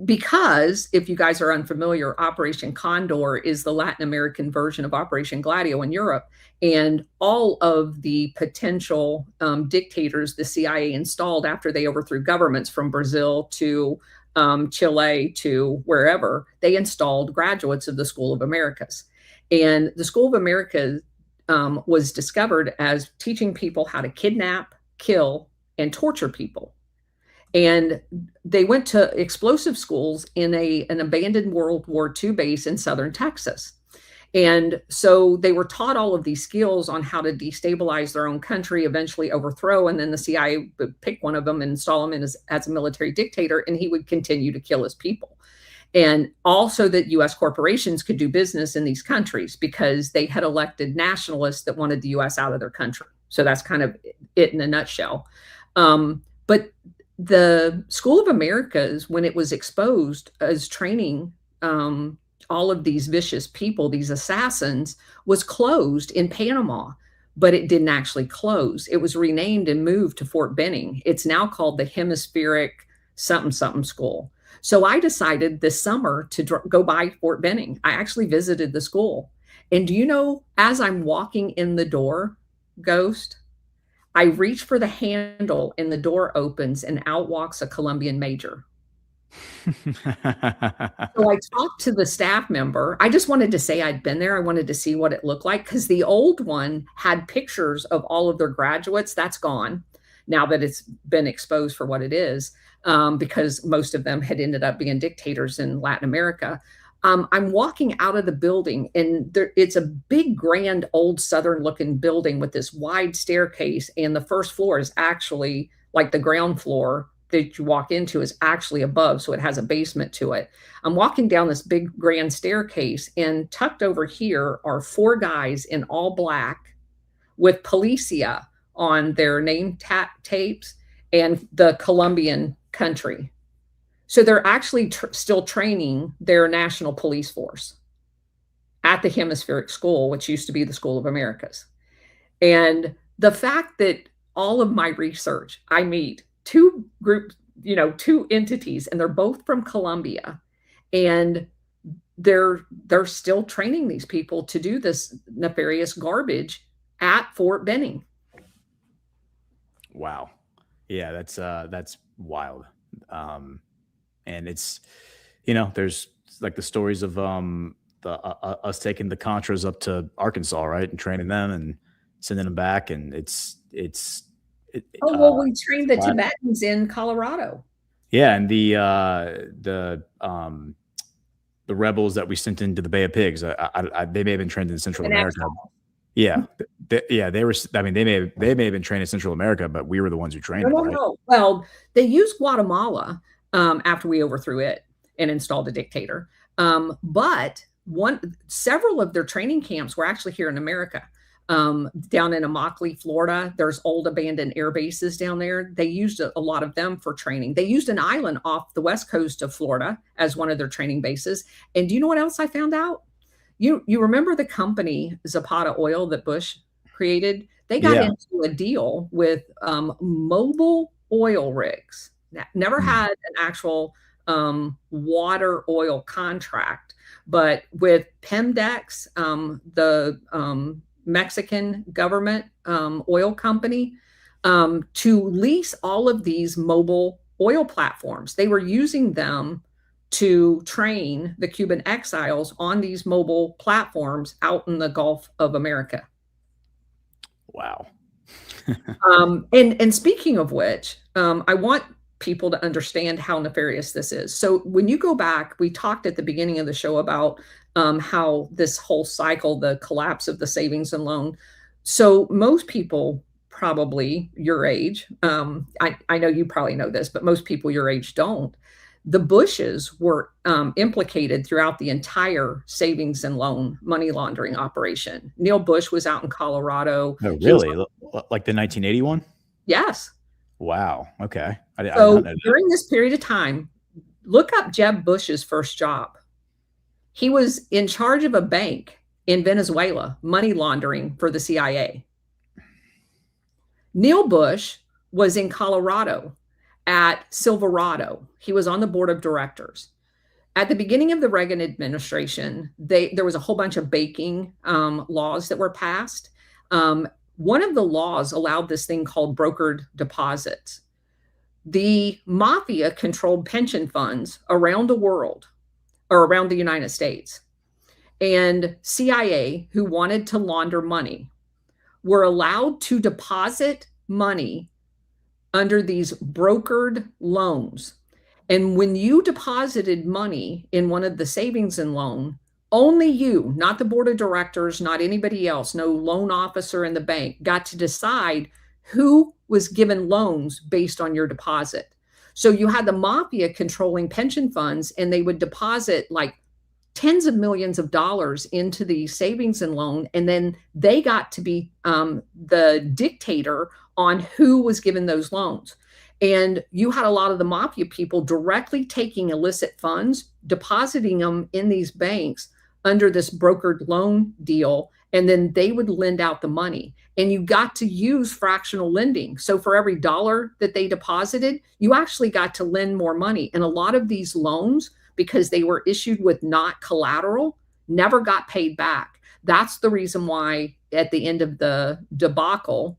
because if you guys are unfamiliar, Operation Condor is the Latin American version of Operation Gladio in Europe. And all of the potential dictators the CIA installed after they overthrew governments from Brazil to Chile to wherever, they installed graduates of the School of Americas. And the School of Americas was discovered as teaching people how to kidnap, kill, and torture people. And they went to explosive schools in an abandoned World War II base in southern Texas. And so they were taught all of these skills on how to destabilize their own country, eventually overthrow, and then the CIA would pick one of them and install him in as a military dictator, and he would continue to kill his people. And also that U.S. corporations could do business in these countries because they had elected nationalists that wanted the U.S. out of their country. So that's kind of it in a nutshell. But the School of Americas, when it was exposed as training all of these vicious people, these assassins, was closed in Panama, but it didn't actually close. It was renamed and moved to Fort Benning. It's now called the Hemispheric something something School. So I decided this summer to go by Fort Benning. I actually visited the school. And do you know, as I'm walking in the door, Ghost, I reach for the handle and the door opens and out walks a Colombian major. So I talked to the staff member. I just wanted to say I'd been there. I wanted to see what it looked like because the old one had pictures of all of their graduates. That's gone now that it's been exposed for what it is, because most of them had ended up being dictators in Latin America. I'm walking out of the building, and it's a big, grand, old Southern-looking building with this wide staircase, and the first floor is actually like the ground floor that you walk into is actually above, so it has a basement to it. I'm walking down this big, grand staircase, and tucked over here are 4 guys in all black with Policia on their name tapes and the Colombian country. So they're actually still training their national police force at the Hemispheric School, which used to be the School of Americas. And the fact that all of my research, I meet 2 groups, 2 entities, and they're both from Colombia, and they're still training these people to do this nefarious garbage at Fort Benning. Wow. Yeah, that's wild. And it's, there's like the stories of us taking the Contras up to Arkansas, right, and training them and sending them back, and we trained the Tibetans in Colorado. Yeah, and the rebels that we sent into the Bay of Pigs, they may have been trained in Central America. Yeah, they were. I mean, they may have been trained in Central America, but we were the ones who trained them. Right? No. Well, they used Guatemala after we overthrew it and installed a dictator. But several of their training camps were actually here in America. Down in Immokalee, Florida, there's old abandoned air bases down there. They used a lot of them for training. They used an island off the west coast of Florida as one of their training bases. And do you know what else I found out? You remember the company Zapata Oil that Bush created? They got into a deal with mobile oil rigs. Never had an actual water oil contract, but with Pemdex, the Mexican government oil company, to lease all of these mobile oil platforms. They were using them to train the Cuban exiles on these mobile platforms out in the Gulf of America. Wow. And speaking of which, I want people to understand how nefarious this is. So when you go back, we talked at the beginning of the show about how this whole cycle, the collapse of the savings and loan. So most people, probably your age, I know you probably know this, but most people your age don't. The Bushes were implicated throughout the entire savings and loan money laundering operation. Neil Bush was out in Colorado. Oh, really? Like the 1981? Yes. Wow. Okay. I did So not know that. during this period of time, look up Jeb Bush's first job. He was in charge of a bank in Venezuela, money laundering for the CIA. Neil Bush was in Colorado at Silverado. He was on the board of directors. At the beginning of the Reagan administration, there was a whole bunch of banking laws that were passed. One of the laws allowed this thing called brokered deposits. The mafia controlled pension funds around the world, or around the United States. And CIA, who wanted to launder money, were allowed to deposit money under these brokered loans. And when you deposited money in one of the savings and loan, only you, not the board of directors, not anybody else, no loan officer in the bank, got to decide who was given loans based on your deposit. So you had the mafia controlling pension funds, and they would deposit like tens of millions of dollars into the savings and loan. And then they got to be the dictator on who was given those loans. And you had a lot of the mafia people directly taking illicit funds, depositing them in these banks under this brokered loan deal, and then they would lend out the money. And you got to use fractional lending. So for every dollar that they deposited, you actually got to lend more money. And a lot of these loans, because they were issued with not collateral, never got paid back. That's the reason why at the end of the debacle,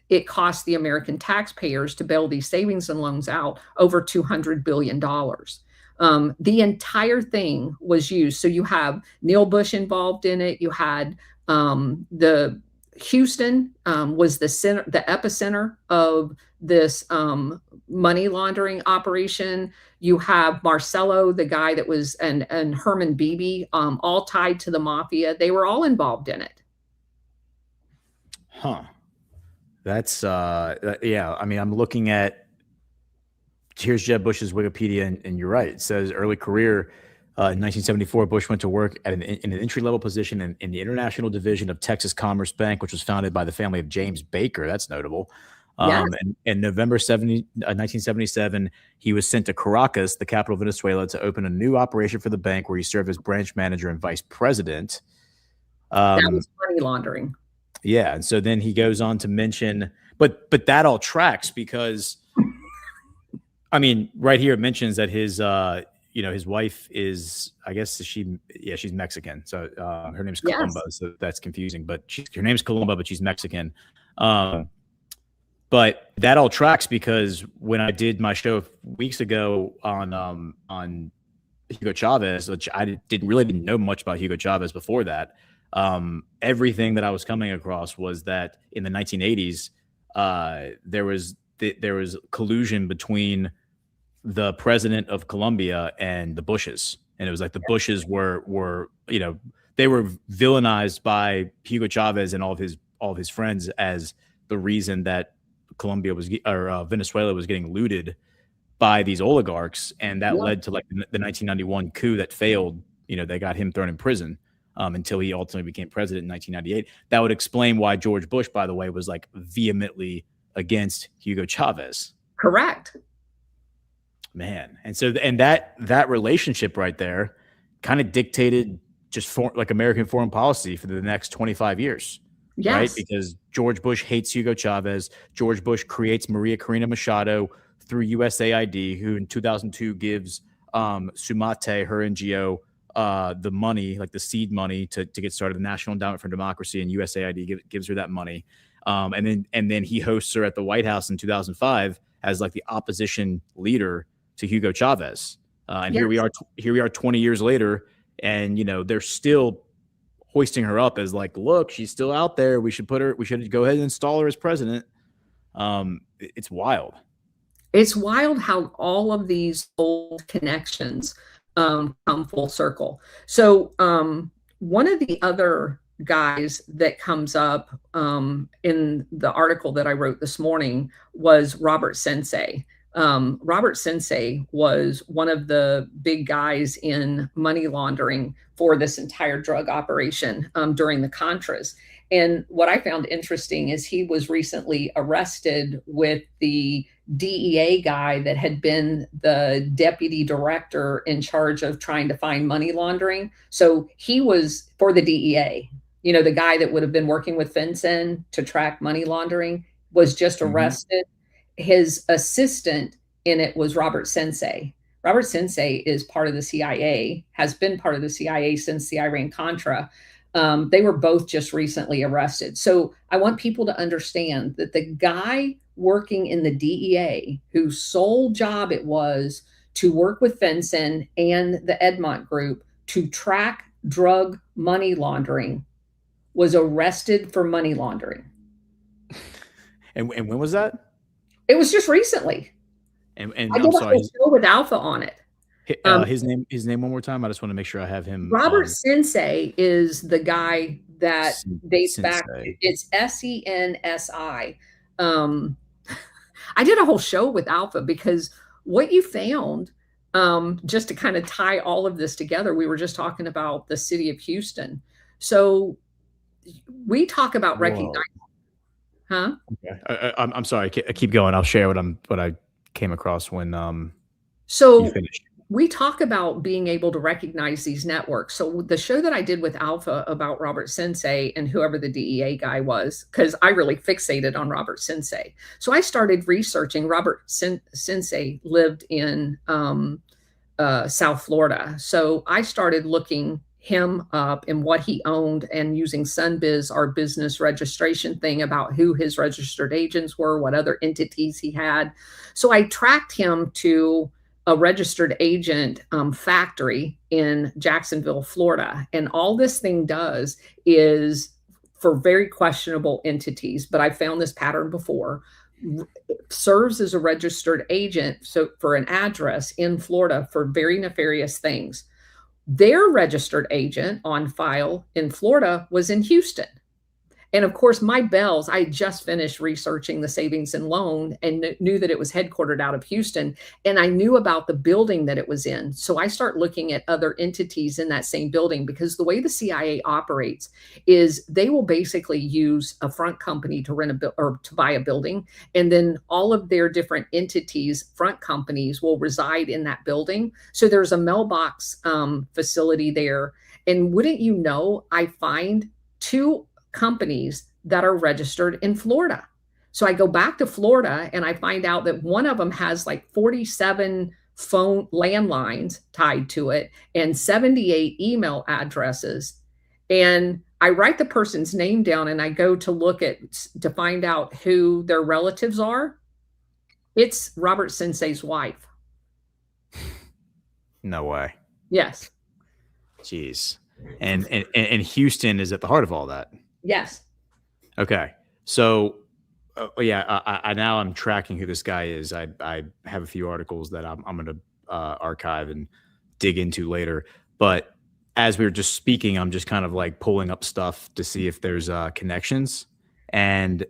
it cost the American taxpayers to bail these savings and loans out over $200 billion. The entire thing was used. So you have Neil Bush involved in it. You had the Houston was the center, the epicenter of this money laundering operation. You have Marcello, the guy that was, and Herman Beebe, all tied to the mafia. They were all involved in it. Huh. That's yeah. I mean, I'm looking at, here's Jeb Bush's Wikipedia, and you're right. It says early career in 1974, Bush went to work at in an entry-level position in the International Division of Texas Commerce Bank, which was founded by the family of James Baker. That's notable. Yes. And in November 1977, he was sent to Caracas, the capital of Venezuela, to open a new operation for the bank, where he served as branch manager and vice president. That was money laundering. Yeah, and so then he goes on to mention, but that all tracks, because, I mean, right here it mentions that his his wife is, I guess she's Mexican. So her name's Colomba. Yes. So that's confusing, but her name's Colomba, but she's Mexican. But that all tracks, because when I did my show weeks ago on Hugo Chavez, which I didn't know much about Hugo Chavez before that. Everything that I was coming across was that in the 1980s, there was collusion between the president of Colombia and the Bushes, and it was like the Bushes were they were villainized by Hugo Chavez and all of his friends as the reason that Venezuela was getting looted by these oligarchs, and that led to like the 1991 coup that failed. They got him thrown in prison. Until he ultimately became president in 1998. That would explain why George Bush, by the way, was like vehemently against Hugo Chavez. Correct. Man. And so, and that relationship right there kind of dictated just like American foreign policy for the next 25 years. Yes. Right? Because George Bush hates Hugo Chavez. George Bush creates Maria Corina Machado through USAID, who in 2002 gives Sumate, her NGO, the money, like the seed money to get started, the National Endowment for Democracy, and USAID gives her that money. And then he hosts her at the White House in 2005 as like the opposition leader to Hugo Chavez. And yes. here we are 20 years later, and they're still hoisting her up as like, look, she's still out there. We should go ahead and install her as president. It's wild. It's wild how all of these old connections come full circle. So one of the other guys that comes up in the article that I wrote this morning was Robert Sensei. Robert Sensei was one of the big guys in money laundering for this entire drug operation during the Contras. And what I found interesting is he was recently arrested with the DEA guy that had been the deputy director in charge of trying to find money laundering. So he was for the DEA, the guy that would have been working with FinCEN to track money laundering was just arrested. His assistant in it was Robert Sensei. Robert Sensei is part of the CIA, has been part of the CIA since the Iran-Contra. They were both just recently arrested. So I want people to understand that the guy working in the DEA, whose sole job it was to work with FinCEN and the Egmont Group to track drug money laundering, was arrested for money laundering. And when was that? It was just recently. And I did a whole show with Alpha on it. His name one more time. I just want to make sure I have him. Robert Sensei is the guy that dates back. It's SENSI. I did a whole show with Alpha because what you found, just to kind of tie all of this together, we were just talking about the city of Houston. So we talk about recognizing, huh? Okay. I'm sorry. I keep going. I'll share what I came across when so you finished. We talk about being able to recognize these networks. So the show that I did with Alpha about Robert Sensei and whoever the DEA guy was, because I really fixated on Robert Sensei. So I started researching. Robert Sensei lived in South Florida. So I started looking him up and what he owned and using SunBiz, our business registration thing, about who his registered agents were, what other entities he had. So I tracked him to a registered agent factory in Jacksonville, Florida. And all this thing does is for very questionable entities, but I found this pattern before, serves as a registered agent so for an address in Florida for very nefarious things. Their registered agent on file in Florida was in Houston. And of course, my bells, I just finished researching the savings and loan and knew that it was headquartered out of Houston. And I knew about the building that it was in. So I start looking at other entities in that same building, because the way the CIA operates is they will basically use a front company to rent or to buy a building. And then all of their different entities, front companies, will reside in that building. So there's a mailbox facility there. And wouldn't you know, I find two companies that are registered in Florida. So I go back to Florida and I find out that one of them has like 47 phone landlines tied to it and 78 email addresses. And I write the person's name down and I go to look at to find out who their relatives are. It's Robert Sensei's wife. No way. Yes. Jeez. And Houston is at the heart of all that. Yes. Okay. So, I now I'm tracking who this guy is. I have a few articles that I'm going to archive and dig into later. But as we were just speaking, I'm just kind of like pulling up stuff to see if there's connections. And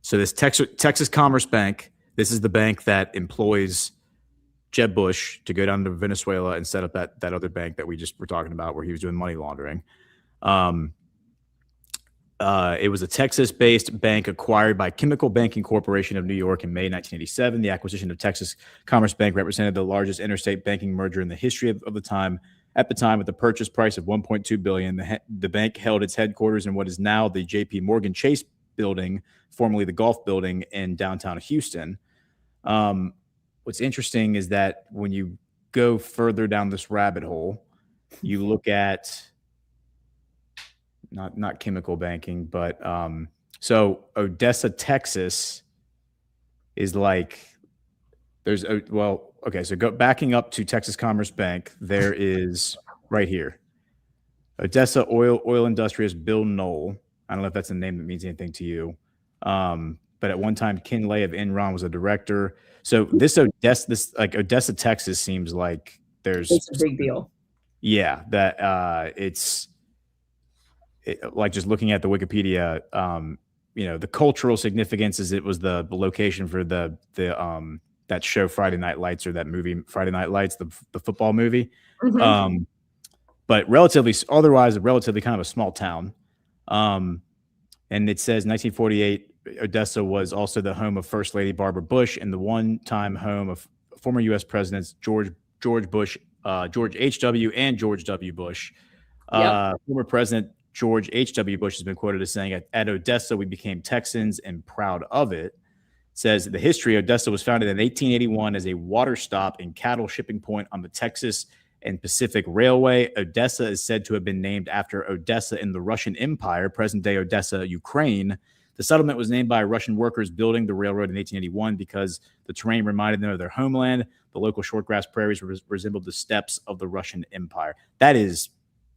so this Texas Commerce Bank, this is the bank that employs Jeb Bush to go down to Venezuela and set up that other bank that we just were talking about where he was doing money laundering. It was a Texas-based bank acquired by Chemical Banking Corporation of New York in May 1987. The acquisition of Texas Commerce Bank represented the largest interstate banking merger in the history of the time. At the time, with a purchase price of $1.2 billion, the bank held its headquarters in what is now the J.P. Morgan Chase building, formerly the Gulf Building in downtown Houston. What's interesting is that when you go further down this rabbit hole, you look at not chemical banking, but so Odessa, Texas is like so backing up to Texas Commerce Bank, there is right here. Odessa oil industrialist Bill Knoll. I don't know if that's a name that means anything to you. But at one time, Ken Lay of Enron was a director. So this Odessa, Texas seems like there's It's a big deal. Yeah, that like just looking at the Wikipedia, the cultural significance is it was the location for the that show Friday Night Lights, or that movie Friday Night Lights, the football movie. Mhm. But otherwise a relatively kind of a small town. And it says 1948, Odessa was also the home of First Lady Barbara Bush and the one-time home of former U.S. presidents George Bush, George H.W. and George W. Bush. Yep. Former President George H.W. Bush has been quoted as saying, at Odessa, we became Texans and proud of it. Says the history, Odessa was founded in 1881 as a water stop and cattle shipping point on the Texas and Pacific Railway. Odessa is said to have been named after Odessa in the Russian Empire, present-day Odessa, Ukraine. The settlement was named by Russian workers building the railroad in 1881 because the terrain reminded them of their homeland. The local shortgrass prairies resembled the steppes of the Russian Empire. That is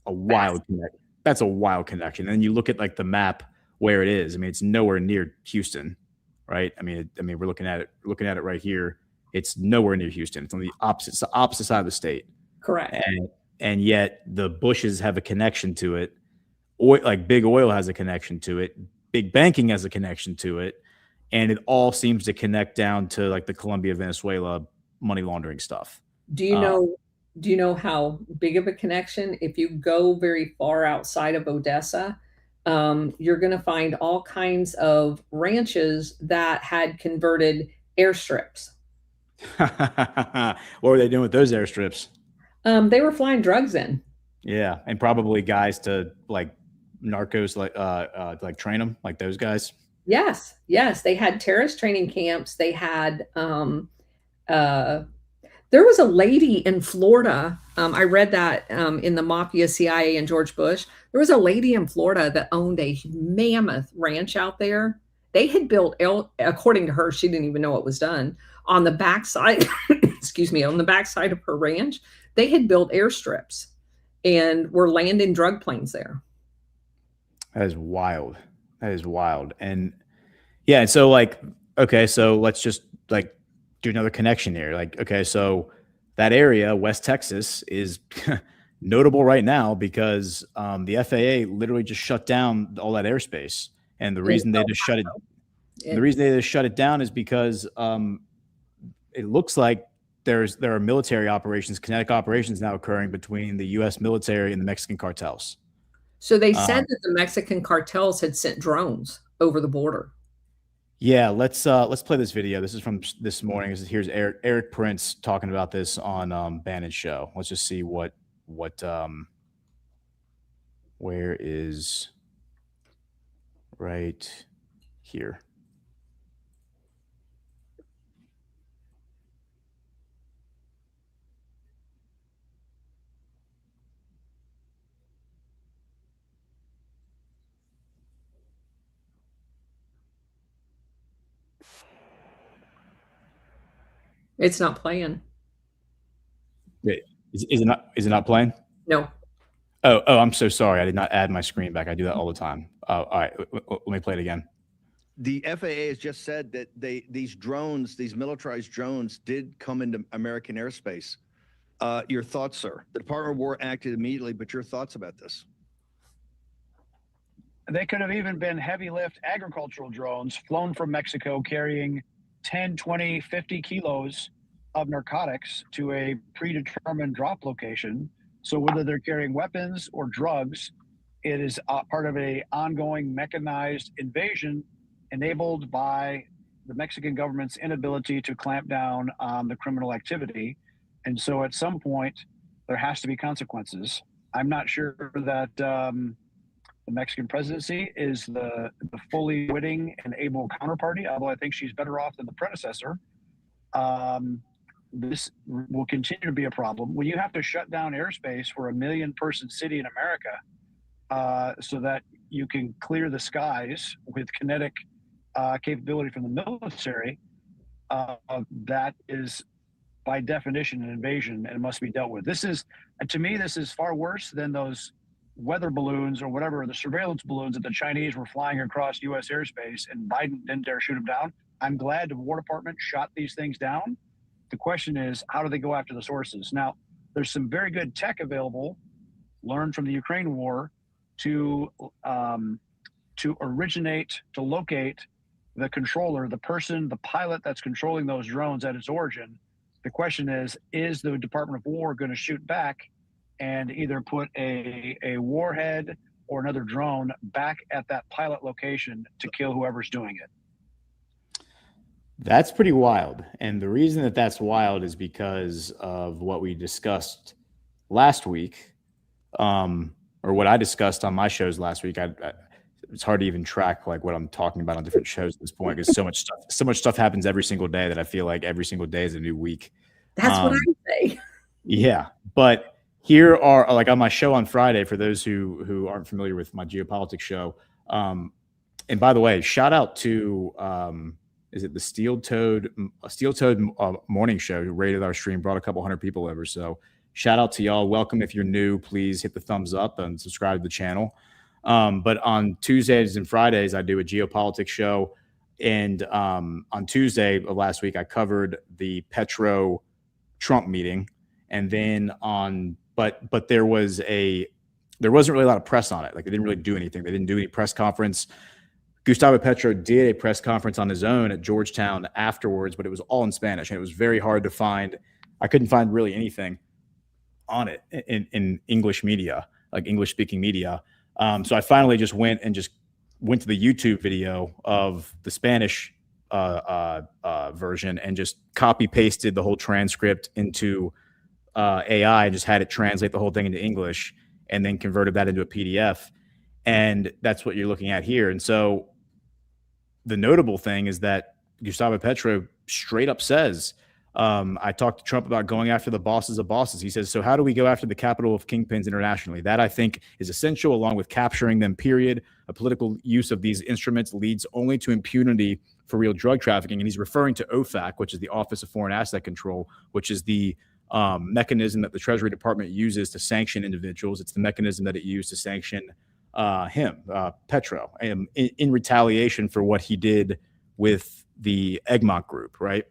a wild connection. That's a wild connection. And then you look at like the map where it is. I mean, it's nowhere near Houston, right? I mean, we're looking at it right here. It's nowhere near Houston. It's on the opposite side of the state. Correct. And yet the Bushes have a connection to it. Like big oil has a connection to it. Big banking has a connection to it. And it all seems to connect down to like the Colombia, Venezuela money laundering stuff. Do you know how big of a connection? If you go very far outside of Odessa, you're going to find all kinds of ranches that had converted airstrips. What were they doing with those airstrips? They were flying drugs in. Yeah, and probably guys to like narcos, like train them, like those guys. Yes, they had terrorist training camps. They had there was a lady in Florida. I read that in the Mafia, CIA, and George Bush. There was a lady in Florida that owned a mammoth ranch out there. They had built, according to her, she didn't even know what was done on the backside. Excuse me, on the backside of her ranch, they had built airstrips and were landing drug planes there. That is wild. And yeah, and so like, okay, so let's just like do another connection here. Like, okay, so that area, West Texas, is notable right now because the FAA literally just shut down all that airspace. And the reason they just shut it down is because it looks like there are military operations, kinetic operations now occurring between the U.S. military and the Mexican cartels. So they said that the Mexican cartels had sent drones over the border. Yeah, let's play this video. This is from this morning. Here's Eric Prince talking about this on Bannon's show. Let's just see what where is right here. It's not playing. Wait, is it not playing? No. Oh, I'm so sorry. I did not add my screen back. I do that all the time. Oh, all right. Let me play it again. The FAA has just said that these drones, these militarized drones, did come into American airspace. Your thoughts, sir? The Department of War acted immediately, but your thoughts about this? They could have even been heavy lift agricultural drones flown from Mexico carrying 10, 20, 50 kilos of narcotics to a predetermined drop location. So whether they're carrying weapons or drugs, it is part of an ongoing mechanized invasion enabled by the Mexican government's inability to clamp down on the criminal activity. And so at some point, there has to be consequences. I'm not sure that the Mexican presidency is the fully witting and able counterparty, although I think she's better off than the predecessor. This will continue to be a problem. When you have to shut down airspace for a 1 million person city in America so that you can clear the skies with kinetic capability from the military, that is by definition an invasion and it must be dealt with. This is, to me, this is far worse than those weather balloons or whatever, the surveillance balloons that the Chinese were flying across U.S. airspace, and Biden didn't dare shoot them down. I'm glad the War Department shot these things down. The question is, how do they go after the sources? Now, there's some very good tech available, learned from the Ukraine war, to originate, to locate the controller, the person, the pilot that's controlling those drones at its origin. The question is the Department of War going to shoot back and either put a warhead or another drone back at that pilot location to kill whoever's doing it? That's pretty wild. And the reason that that's wild is because of what we discussed last week, or what I discussed on my shows last week. It's hard to even track like what I'm talking about on different shows at this point, because so much stuff happens every single day that I feel like every single day is a new week. That's what I say. Yeah. But here are, like, on my show on Friday, for those who aren't familiar with my geopolitics show. And by the way, shout out to, is it the Steel Toed morning show who rated our stream, brought a couple hundred people over. So shout out to y'all. Welcome. If you're new, please hit the thumbs up and subscribe to the channel. But on Tuesdays and Fridays, I do a geopolitics show. And on Tuesday of last week, I covered the Petro-Trump meeting. And then but there wasn't really a lot of press on it. Like, they didn't really do anything. They didn't do any press conference. Gustavo Petro did a press conference on his own at Georgetown afterwards, but it was all in Spanish, and it was very hard to find. I couldn't find really anything on it in English media, like English speaking media. So I finally just went to the YouTube video of the Spanish version and just copy pasted the whole transcript into AI and just had it translate the whole thing into English, and then converted that into a PDF. And that's what you're looking at here. And so the notable thing is that Gustavo Petro straight up says, I talked to Trump about going after the bosses of bosses. He says, so how do we go after the capital of kingpins internationally? That, I think, is essential, along with capturing them, period. A political use of these instruments leads only to impunity for real drug trafficking. And he's referring to OFAC, which is the Office of Foreign Asset Control, which is the mechanism that the Treasury Department uses to sanction individuals. It's the mechanism that it used to sanction Petro, in retaliation for what he did with the Egmont Group, right?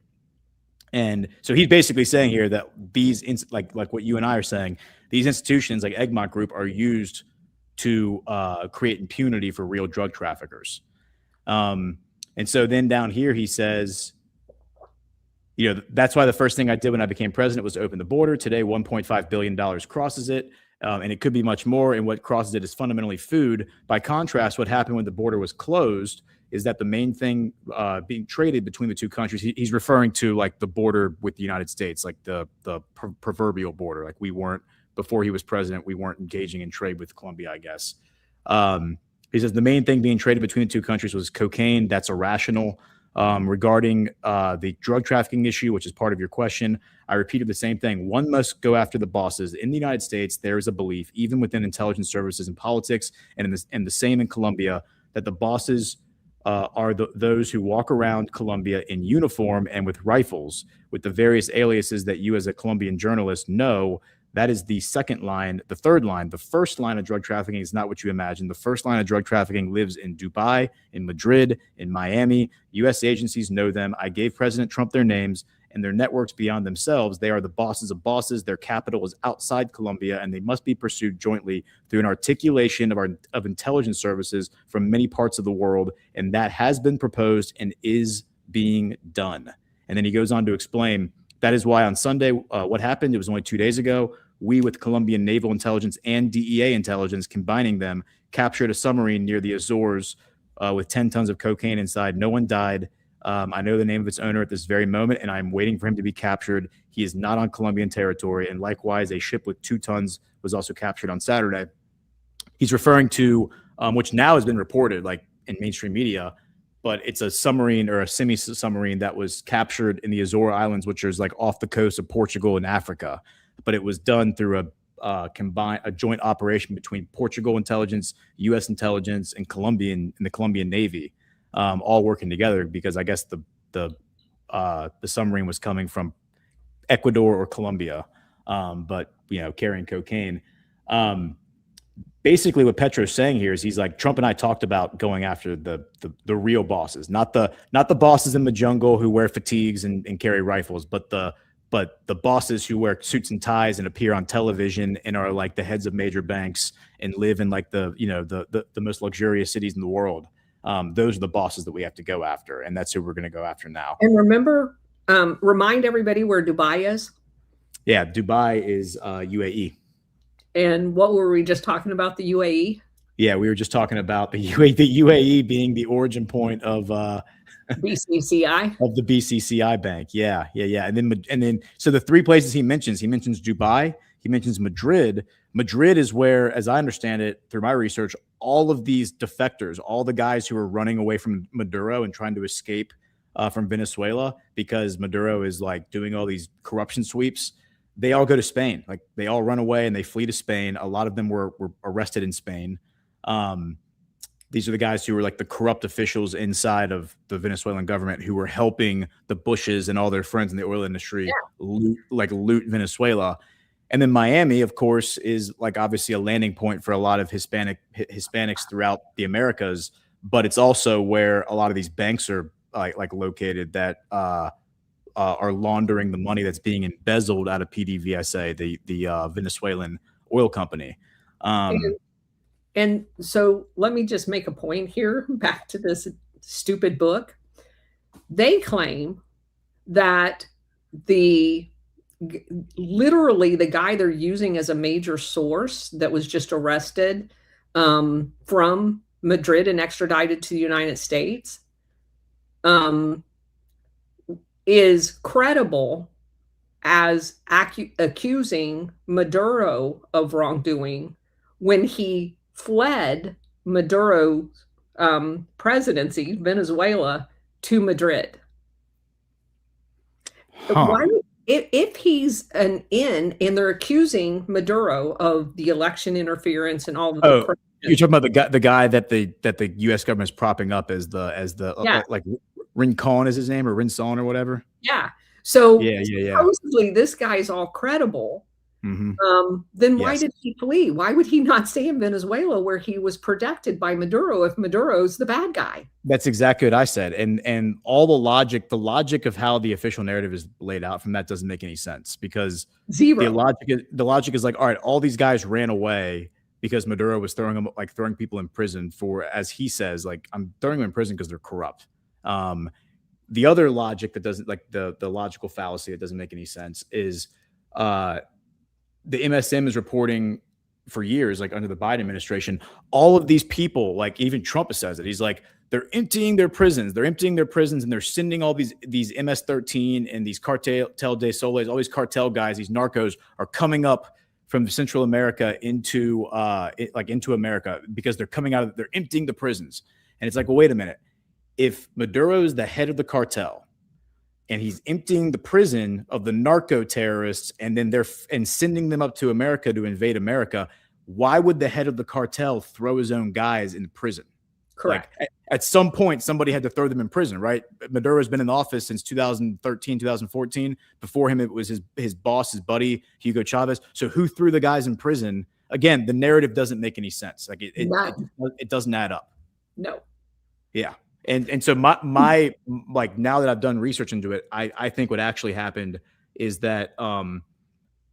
And so he's basically saying here that these, like what you and I are saying, these institutions like Egmont Group are used to create impunity for real drug traffickers. And so then down here he says, that's why the first thing I did when I became president was open the border. Today, $1.5 billion crosses it. And it could be much more. And what crosses it is fundamentally food. By contrast, what happened when the border was closed is that the main thing being traded between the two countries, he's referring to like the border with the United States, like the proverbial border. Like, we weren't, before he was president, we weren't engaging in trade with Colombia, I guess. He says the main thing being traded between the two countries was cocaine. That's irrational. Regarding the drug trafficking issue, which is part of your question, I repeated the same thing. One must go after the bosses. In the United States, there is a belief, even within intelligence services and politics, and the same in Colombia, that the bosses are those who walk around Colombia in uniform and with rifles, with the various aliases that you as a Colombian journalist know. That is the second line. The third line, the first line of drug trafficking is not what you imagine. The first line of drug trafficking lives in Dubai, in Madrid, in Miami. U.S. agencies know them. I gave President Trump their names and their networks beyond themselves. They are the bosses of bosses. Their capital is outside Colombia, and they must be pursued jointly through an articulation of intelligence services from many parts of the world. And that has been proposed and is being done. And then he goes on to explain, that is why on Sunday, what happened, it was only 2 days ago, we, with Colombian naval intelligence and DEA intelligence, combining them, captured a submarine near the Azores with 10 tons of cocaine inside. No one died. I know the name of its owner at this very moment, and I'm waiting for him to be captured. He is not on Colombian territory. And likewise, a ship with 2 tons was also captured on Saturday. He's referring to, which now has been reported, like in mainstream media, but it's a submarine or a semi-submarine that was captured in the Azores Islands, which is like off the coast of Portugal and Africa. But it was done through a joint operation between Portugal intelligence, U.S. intelligence, and the Colombian Navy, all working together, because I guess the submarine was coming from Ecuador or Colombia, but carrying cocaine. basically what Petro's saying here is he's like, Trump and I talked about going after the real bosses, not the bosses in the jungle who wear fatigues and carry rifles, but the bosses who wear suits and ties and appear on television and are like the heads of major banks and live in like the most luxurious cities in the world. Those are the bosses that we have to go after, and that's who we're going to go after now. And remember, remind everybody where Dubai is. Yeah, Dubai is UAE. And what were we just talking about? The UAE? Yeah, we were just talking about the UAE being the origin point of BCCI. Of the BCCI bank. Yeah. And then so the three places he mentions Dubai, he mentions Madrid. Madrid is where, as I understand it through my research, all of these defectors, all the guys who are running away from Maduro and trying to escape from Venezuela because Maduro is like doing all these corruption sweeps, they all go to Spain. Like they all run away and they flee to Spain. A lot of them were arrested in Spain. These are the guys who were like the corrupt officials inside of the Venezuelan government who were helping the Bushes and all their friends in the oil industry loot Venezuela. And then Miami, of course, is like obviously a landing point for a lot of Hispanics throughout the Americas, but it's also where a lot of these banks are like located that are laundering the money that's being embezzled out of PDVSA, the Venezuelan oil company. And so let me just make a point here, back to this stupid book. They claim that literally the guy they're using as a major source that was just arrested from Madrid and extradited to the United States is credible as accusing Maduro of wrongdoing when he fled Maduro's presidency, Venezuela, to Madrid. Why, if he's an in and they're accusing Maduro of the election interference and all of the you're talking about the guy that the U.S. government is propping up as the like Rincon is his name, or Rinson or whatever. Yeah. So yeah. supposedly this guy's all credible. Mm-hmm. Then why did he flee? Why would he not stay in Venezuela where he was protected by Maduro if Maduro's the bad guy? That's exactly what I said. And all the logic of how the official narrative is laid out from that doesn't make any sense, because zero. The logic is like, all right, all these guys ran away because Maduro was throwing people in prison for, as he says, like, I'm throwing them in prison because they're corrupt. The other logic that doesn't, like the logical fallacy that doesn't make any sense is the MSM is reporting for years, like under the Biden administration, all of these people, like even Trump says it. He's like, they're emptying their prisons. And they're sending all these MS-13 and these cartel de soles, all these cartel guys, these narcos are coming up from Central America into America because they're emptying the prisons. And it's like, well, wait a minute. If Maduro is the head of the cartel, and he's emptying the prison of the narco terrorists and then sending them up to America to invade America, why would the head of the cartel throw his own guys in prison? Correct. Like, at some point, somebody had to throw them in prison, right? Maduro's been in office since 2013, 2014. Before him, it was his boss, his buddy, Hugo Chavez. So who threw the guys in prison? Again, the narrative doesn't make any sense. Like it doesn't add up. No. Yeah. And so my like, now that I've done research into it, I think what actually happened is that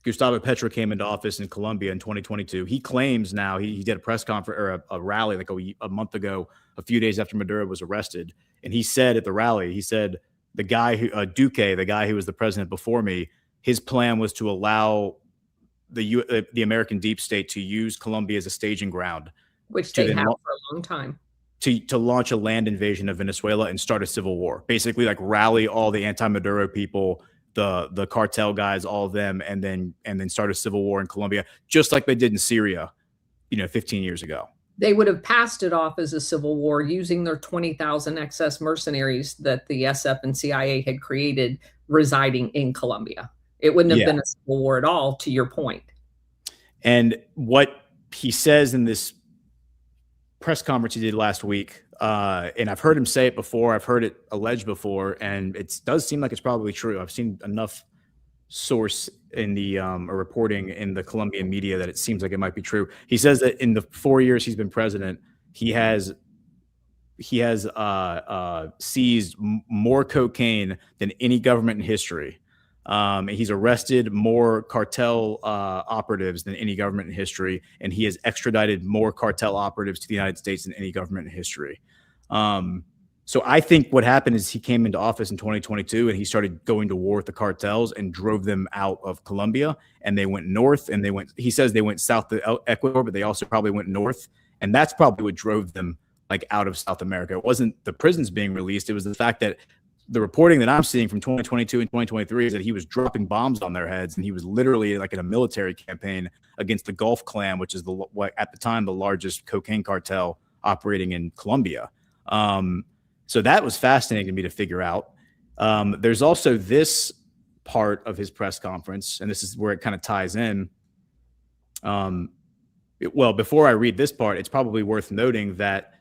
Gustavo Petro came into office in Colombia in 2022. He claims now he did a press conference or a rally like a month ago, a few days after Maduro was arrested. And he said at the rally, he said, the guy who Duque, the guy who was the president before me, his plan was to allow the American deep state to use Colombia as a staging ground, which they have for a long time. To launch a land invasion of Venezuela and start a civil war, basically like rally all the anti-Maduro people, the cartel guys, all of them, and then start a civil war in Colombia, just like they did in Syria, 15 years ago. They would have passed it off as a civil war using their 20,000 excess mercenaries that the SF and CIA had created residing in Colombia. It wouldn't have been a civil war at all, to your point. And what he says in this press conference he did last week, and I've heard him say it before, I've heard it alleged before, and it does seem like it's probably true. I've seen enough source in the or reporting in the Colombian media that it seems like it might be true. He says that in the 4 years he's been president, he has seized more cocaine than any government in history. He's arrested more cartel operatives than any government in history, and he has extradited more cartel operatives to the United States than any government in history. So I think what happened is he came into office in 2022 and he started going to war with the cartels and drove them out of Colombia, and they went north, and he says they went south to Ecuador, but they also probably went north. And that's probably what drove them like out of South America. It wasn't the prisons being released. It was the fact that the reporting that I'm seeing from 2022 and 2023 is that he was dropping bombs on their heads, and he was literally like in a military campaign against the Gulf Clan, which is at the time the largest cocaine cartel operating in Colombia. So that was fascinating to me to figure out. There's also this part of his press conference, and this is where it kind of ties in. Well, before I read this part, it's probably worth noting that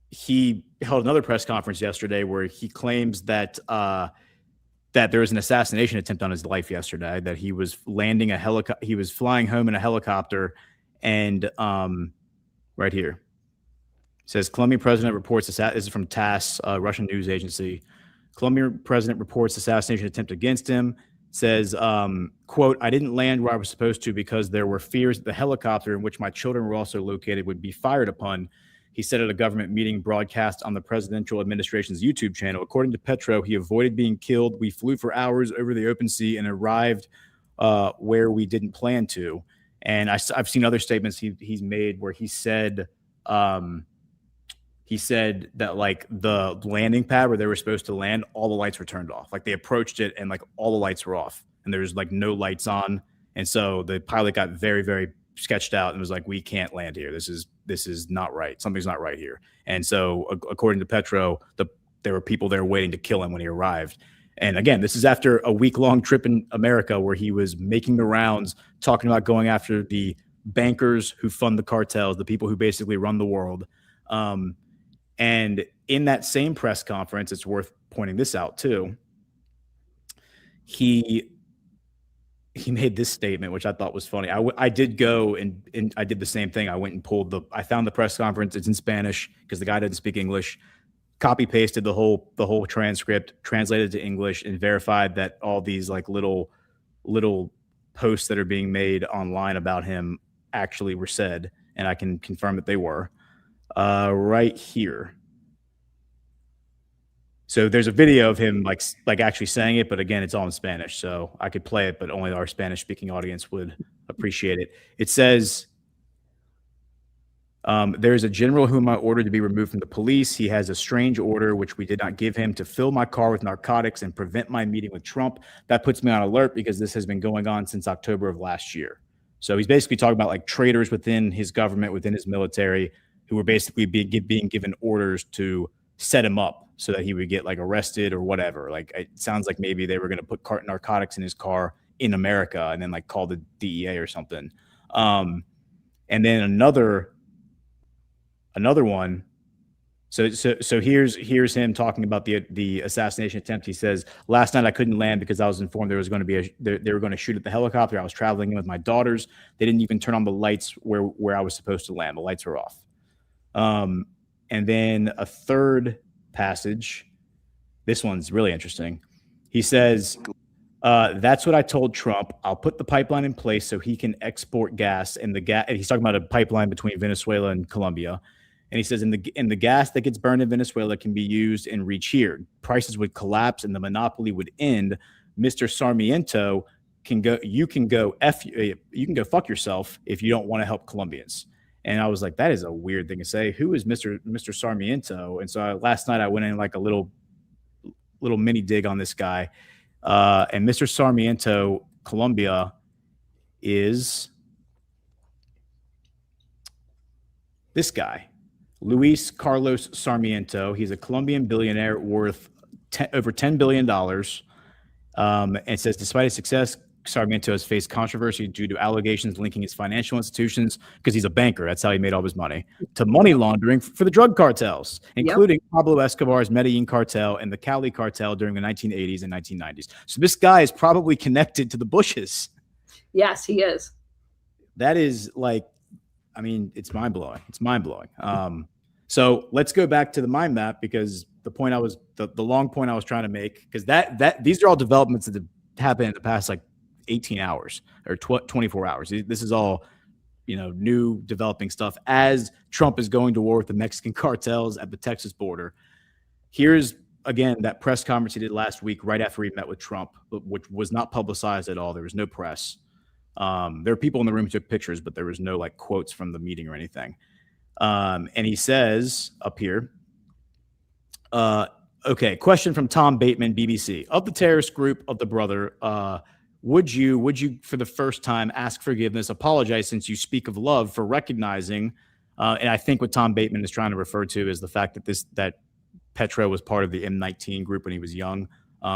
he held another press conference yesterday where he claims that there was an assassination attempt on his life yesterday, that he was landing he was flying home in a helicopter, and right here. It says Colombian president reports this is from TASS, Russian news agency. Colombian president reports assassination attempt against him. Says, quote, I didn't land where I was supposed to because there were fears that the helicopter in which my children were also located would be fired upon. He said at a government meeting broadcast on the presidential administration's YouTube channel. According to Petro, he avoided being killed. We flew for hours over the open sea and arrived where we didn't plan to. And I've seen other statements he's made where he said that like the landing pad where they were supposed to land, all the lights were turned off. Like they approached it and like all the lights were off and there was like no lights on. And so the pilot got very, very sketched out and was like, we can't land here. This is not right. Something's not right here. And so according to Petro, there were people there waiting to kill him when he arrived. And again, this is after a week-long trip in America where he was making the rounds, talking about going after the bankers who fund the cartels, the people who basically run the world. And in that same press conference, it's worth pointing this out too. He made this statement, which I thought was funny. I did go and I did the same thing. I went and I found the press conference. It's in Spanish because the guy doesn't speak English. Copy pasted the whole transcript, translated to English, and verified that all these like little posts that are being made online about him actually were said, and I can confirm that they were. Right here. So there's a video of him like actually saying it, but again, it's all in Spanish, so I could play it, but only our Spanish-speaking audience would appreciate it. It says, there's a general whom I ordered to be removed from the police. He has a strange order, which we did not give him, to fill my car with narcotics and prevent my meeting with Trump. That puts me on alert because this has been going on since October of last year. So he's basically talking about like traitors within his government, within his military, who were basically being given orders to set him up so that he would get like arrested or whatever. Like it sounds like maybe they were going to put narcotics in his car in America and then like call the DEA or something. And then another one. So here's him talking about the assassination attempt. He says, last night I couldn't land because I was informed there was going to be they were going to shoot at the helicopter. I was traveling in with my daughters. They didn't even turn on the lights where I was supposed to land. The lights were off. And then a third passage. This one's really interesting. He says, that's what I told Trump. I'll put the pipeline in place so he can export gas. And he's talking about a pipeline between Venezuela and Colombia. And he says, in the gas that gets burned in Venezuela can be used and reach here. Prices would collapse and the monopoly would end. Mr. Sarmiento you can go fuck yourself if you don't want to help Colombians. And I was like, that is a weird thing to say. Who is Mr. Sarmiento? And so last night I went in like a little mini dig on this guy. And Mr. Sarmiento, Colombia, is this guy, Luis Carlos Sarmiento. He's a Colombian billionaire worth over $10 billion. And it says, despite his success, Sarmiento has faced controversy due to allegations linking his financial institutions, because he's a banker, that's how he made all his money, to money laundering for the drug cartels, including Pablo Escobar's Medellin cartel and the Cali cartel during the 1980s and 1990s. So this guy is probably connected to the Bushes. Yes, he is. That is like, I mean, it's mind blowing. It's mind blowing. So let's go back to the mind map, because the point I was, the long point I was trying to make, because these are all developments that have happened in the past like 18 hours or 24 hours. This is all, new developing stuff as Trump is going to war with the Mexican cartels at the Texas border. Here's, again, that press conference he did last week right after he met with Trump, which was not publicized at all. There was no press. There were people in the room who took pictures, but there was no like quotes from the meeting or anything. And he says up here, okay, question from Tom Bateman, BBC. Of the terrorist group of the brother, would you for the first time ask forgiveness, apologize, since you speak of love, for recognizing, and I think what Tom Bateman is trying to refer to is the fact that Petro was part of the M19 group when he was young,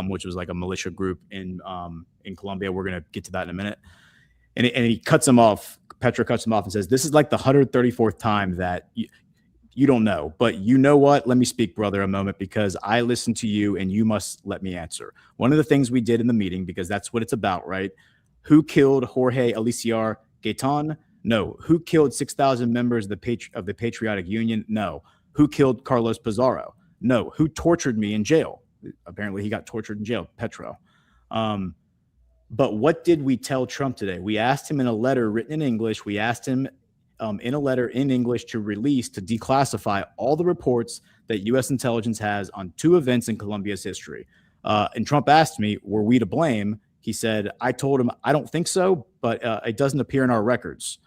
which was like a militia group in Colombia. We're going to get to that in a minute. And he cuts him off. Petro cuts him off and says, this is like the 134th time that you don't know, but you know what? Let me speak, brother, a moment, because I listened to you and you must let me answer. One of the things we did in the meeting, because that's what it's about, right? Who killed Jorge Aliciar Gaitan? No. Who killed 6,000 members of the Patriotic Union? No. Who killed Carlos Pizarro? No. Who tortured me in jail? Apparently he got tortured in jail, Petro. But what did we tell Trump today? We asked him in a letter written in English. We asked him in a letter in English to declassify all the reports that U.S. intelligence has on 2 events in Colombia's history. And Trump asked me, were we to blame? He said, I told him, I don't think so, but it doesn't appear in our records.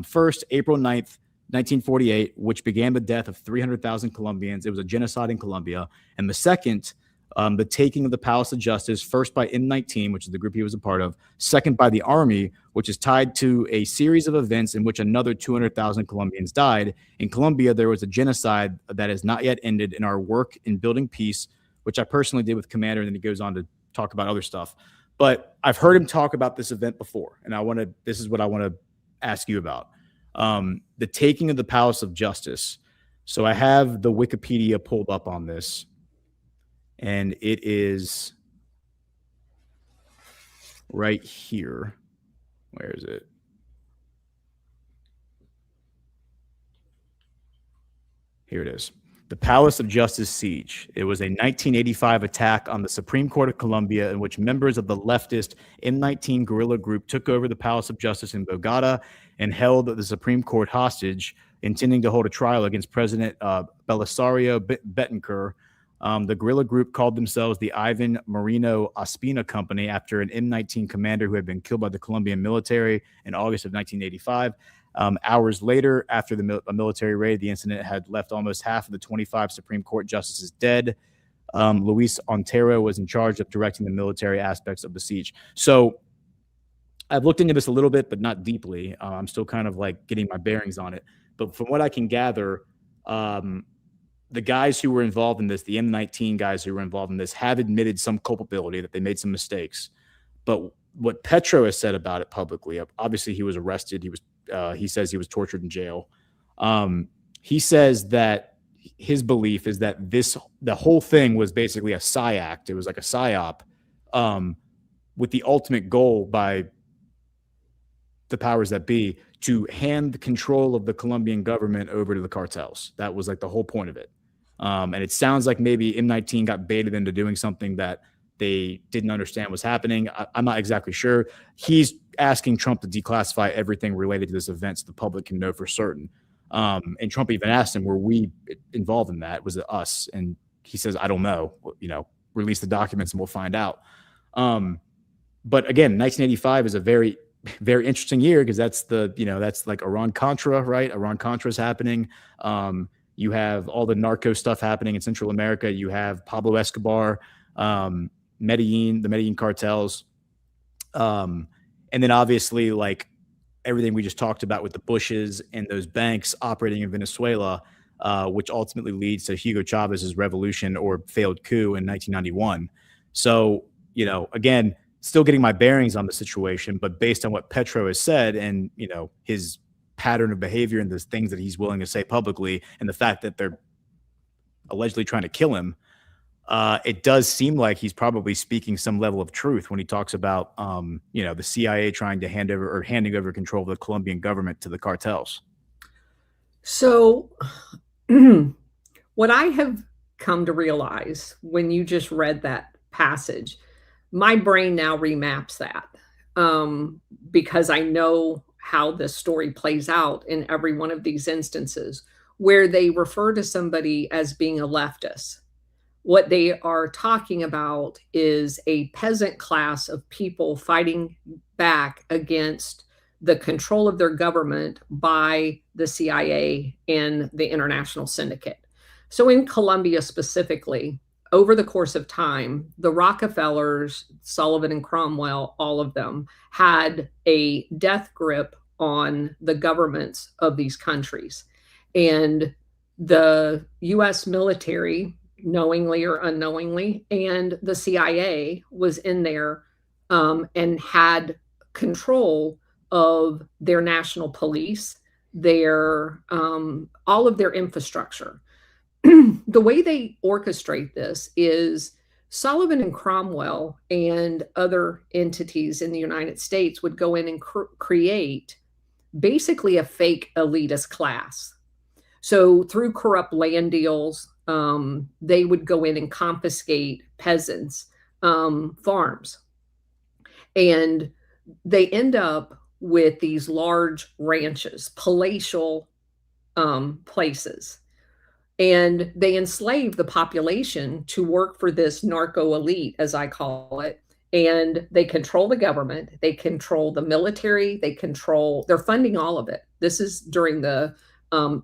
First, April 9th, 1948, which began the death of 300,000 Colombians. It was a genocide in Colombia. And the second, the taking of the Palace of Justice, first by M19, which is the group he was a part of, second by the army, which is tied to a series of events in which another 200,000 Colombians died. In Colombia, there was a genocide that has not yet ended. In our work in building peace, which I personally did with Commander, and then he goes on to talk about other stuff. But I've heard him talk about this event before, and this is what I want to ask you about. The taking of the Palace of Justice. So I have the Wikipedia pulled up on this. And it is right here. Where is it? Here it is. The Palace of Justice siege. It was a 1985 attack on the Supreme Court of Colombia in which members of the leftist M19 guerrilla group took over the Palace of Justice in Bogota and held the Supreme Court hostage, intending to hold a trial against President Belisario Betancourt. The guerrilla group called themselves the Ivan Moreno Ospina Company after an M19 commander who had been killed by the Colombian military in August of 1985. Hours later, after a military raid, the incident had left almost half of the 25 Supreme Court justices dead. Luis Ontero was in charge of directing the military aspects of the siege. So I've looked into this a little bit, but not deeply. I'm still kind of like getting my bearings on it. But from what I can gather, the guys who were involved in this, the M19 guys who were involved in this, have admitted some culpability, that they made some mistakes. But what Petro has said about it publicly, obviously he was arrested. He says he was tortured in jail. He says that his belief is that the whole thing was basically a psyact. It was like a psyop, with the ultimate goal by the powers that be to hand the control of the Colombian government over to the cartels. That was like the whole point of it. And it sounds like maybe M19 got baited into doing something that they didn't understand was happening. I'm not exactly sure. He's asking Trump to declassify everything related to this event so the public can know for certain. And Trump even asked him, were we involved in that? Was it us? And he says, I don't know. Release the documents and we'll find out. But again, 1985 is a very, very interesting year because that's that's like Iran-Contra, right? Iran-Contra is happening. You have all the narco stuff happening in Central America. You have Pablo Escobar, Medellin, the Medellin cartels. And then obviously like everything we just talked about with the Bushes and those banks operating in Venezuela, which ultimately leads to Hugo Chavez's revolution or failed coup in 1991. So, again, still getting my bearings on the situation, but based on what Petro has said and, you know, his pattern of behavior and the things that he's willing to say publicly and the fact that they're allegedly trying to kill him, it does seem like he's probably speaking some level of truth when he talks about, you know, the CIA trying to handing over control of the Colombian government to the cartels. So what I have come to realize when you just read that passage, my brain now remaps that because I know how this story plays out in every one of these instances where they refer to somebody as being a leftist. What they are talking about is a peasant class of people fighting back against the control of their government by the CIA and the international syndicate. So in Colombia specifically, over the course of time, the Rockefellers, Sullivan and Cromwell, all of them had a death grip on the governments of these countries. And the US military, knowingly or unknowingly, and the CIA was in there and had control of their national police, their all of their infrastructure. The way they orchestrate this is Sullivan and Cromwell and other entities in the United States would go in and create basically a fake elitist class. So through corrupt land deals, they would go in and confiscate peasants' farms. And they end up with these large ranches, palatial places. And they enslave the population to work for this narco elite, as I call it. And they control the government, they control the military, they're funding all of it. This is during the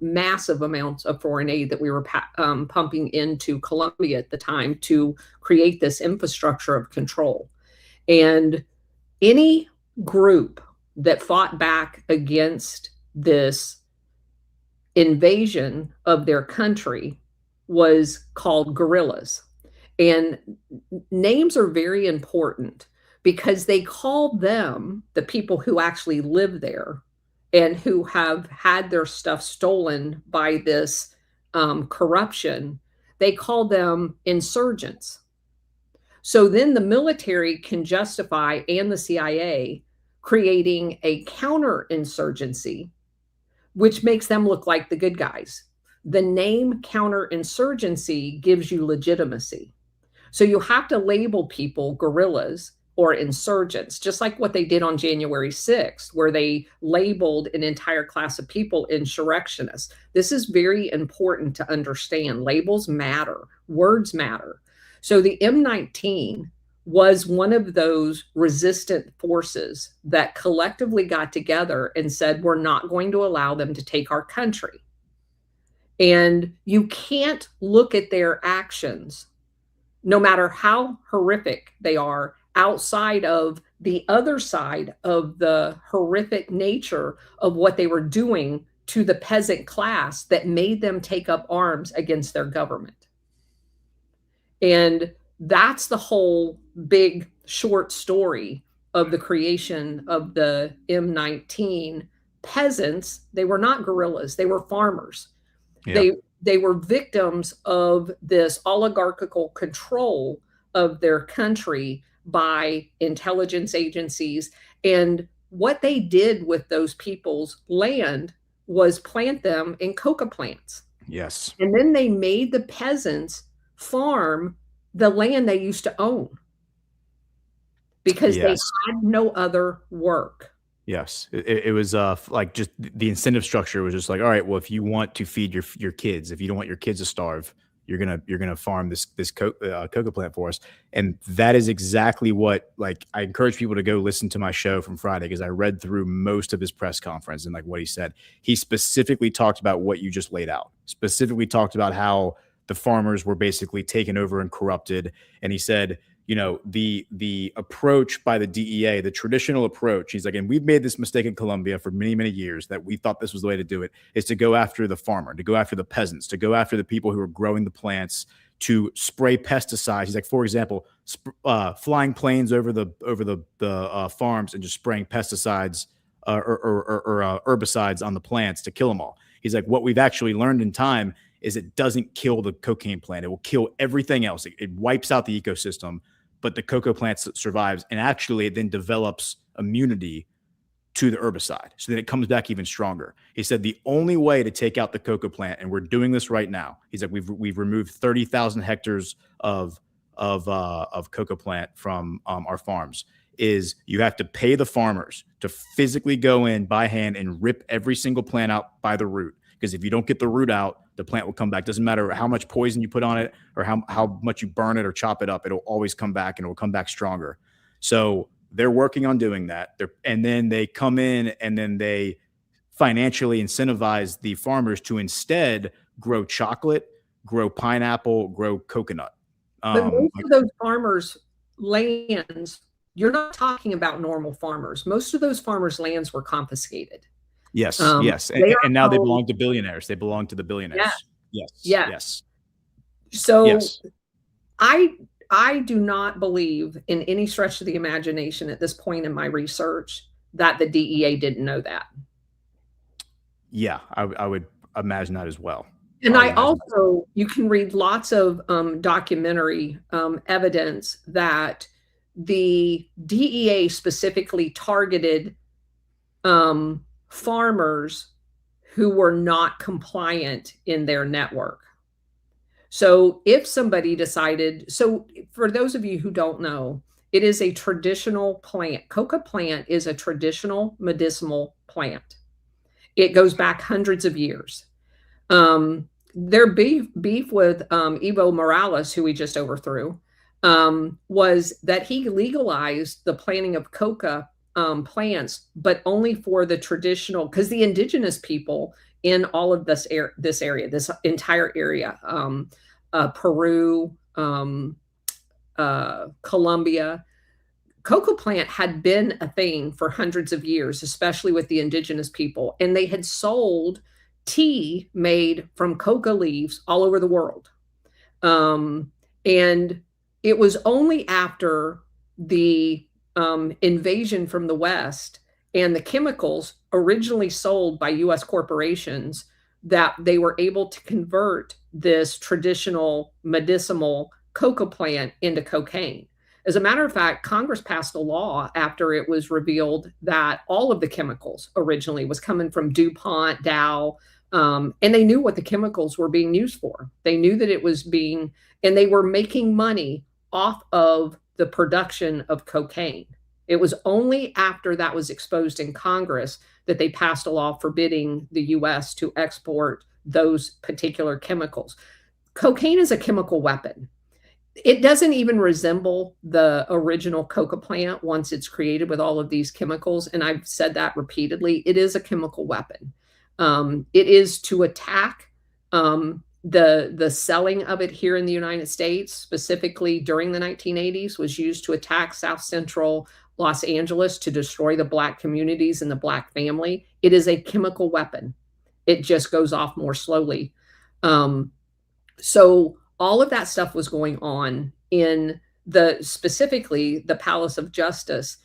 massive amounts of foreign aid that we were pumping into Colombia at the time to create this infrastructure of control. And any group that fought back against this invasion of their country was called guerrillas. And names are very important because they call them, the people who actually live there and who have had their stuff stolen by this corruption, they call them insurgents. So then the military can justify, and the CIA, creating a counterinsurgency, which makes them look like the good guys. The name counterinsurgency gives you legitimacy. So you have to label people guerrillas or insurgents, just like what they did on January 6th, where they labeled an entire class of people insurrectionists. This is very important to understand. Labels matter, words matter. So the M19 was one of those resistant forces that collectively got together and said, we're not going to allow them to take our country. And you can't look at their actions, no matter how horrific they are, outside of the other side of the horrific nature of what they were doing to the peasant class that made them take up arms against their government. And that's the whole big short story of the creation of the M19 peasants. They were not guerrillas, they were farmers. Yeah. They were victims of this oligarchical control of their country by intelligence agencies. And what they did with those people's land was plant them in coca plants. Yes. And then they made the peasants farm the land they used to own because they had no other work. Yes. It was like just the incentive structure was just like, all right, well, if you want to feed your kids, if you don't want your kids to starve, you're gonna farm this coca plant for us. And that is exactly what, like, I encourage people to go listen to my show from Friday, because I read through most of his press conference and like what he said. He specifically talked about what you just laid out, specifically talked about how the farmers were basically taken over and corrupted. And he said, you know, the approach by the DEA, the traditional approach, he's like, and we've made this mistake in Colombia for many, many years, that we thought this was the way to do it, is to go after the farmer, to go after the peasants, to go after the people who are growing the plants, to spray pesticides. He's like, for example, flying planes over the farms and just spraying pesticides or herbicides on the plants to kill them all. He's like, what we've actually learned in time is it doesn't kill the cocaine plant. It will kill everything else. It wipes out the ecosystem, but the cocoa plant survives. And actually it then develops immunity to the herbicide. So then it comes back even stronger. He said the only way to take out the cocoa plant, and we're doing this right now. He's like, we've removed 30,000 hectares of cocoa plant from our farms, is you have to pay the farmers to physically go in by hand and rip every single plant out by the root. Because if you don't get the root out, the plant will come back. Doesn't matter how much poison you put on it or how much you burn it or chop it up. It'll always come back, and it will come back stronger. So they're working on doing that. And then they come in and then they financially incentivize the farmers to instead grow chocolate, grow pineapple, grow coconut. But most of those farmers' lands, you're not talking about normal farmers. Most of those farmers' lands were confiscated. Yes, yes. And now they belong to billionaires. They belong to the billionaires. Yeah. Yes. So yes. I do not believe in any stretch of the imagination at this point in my research that the DEA didn't know that. Yeah, I would imagine that as well. And you can read lots of documentary evidence that the DEA specifically targeted farmers who were not compliant in their network. So if somebody decided, so for those of you who don't know, it is a traditional plant. Coca plant is a traditional medicinal plant. It goes back hundreds of years. Their beef with Evo Morales, who we just overthrew, was that he legalized the planting of coca plants, but only for the traditional, because the indigenous people in all of this area, this entire area, Peru, Colombia, cocoa plant had been a thing for hundreds of years, especially with the indigenous people. And they had sold tea made from coca leaves all over the world. And it was only after the invasion from the West and the chemicals originally sold by US corporations that they were able to convert this traditional medicinal coca plant into cocaine. As a matter of fact, Congress passed a law after it was revealed that all of the chemicals originally was coming from DuPont, Dow, and they knew what the chemicals were being used for. They knew that it was and they were making money off of the production of cocaine. It was only after that was exposed in Congress that they passed a law forbidding the US to export those particular chemicals. Cocaine is a chemical weapon. It doesn't even resemble the original coca plant once it's created with all of these chemicals. And I've said that repeatedly. It is a chemical weapon. It is to attack the selling of it here in the United States, specifically during the 1980s, was used to attack South Central Los Angeles to destroy the Black communities and the Black family. It is a chemical weapon. It just goes off more slowly. So all of that stuff was going on in specifically the Palace of Justice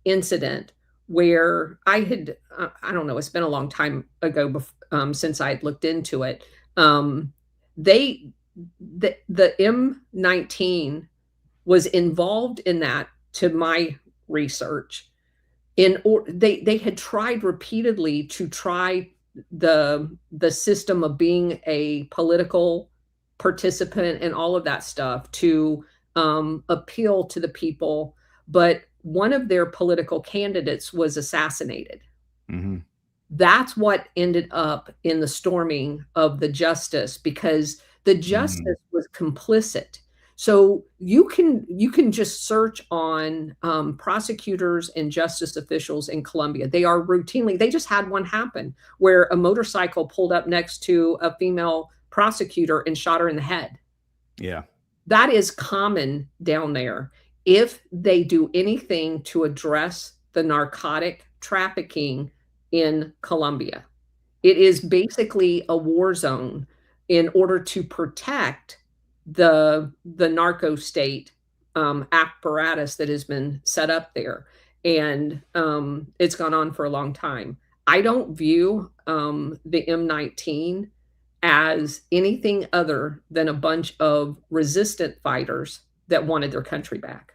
incident, where I don't know, it's been a long time ago since I had looked into it. The M19 was involved in that, to my research. They had tried repeatedly to try the system of being a political participant and all of that stuff to appeal to the people, but one of their political candidates was assassinated. Mm-hmm. That's what ended up in the storming of the justice, because the justice was complicit. So you can just search on prosecutors and justice officials in Colombia. They are routinely, they just had one happen where a motorcycle pulled up next to a female prosecutor and shot her in the head. Yeah. That is common down there. If they do anything to address the narcotic trafficking in Colombia, it is basically a war zone in order to protect the narco state apparatus that has been set up there, and it's gone on for a long time. I don't view the M19 as anything other than a bunch of resistant fighters that wanted their country back.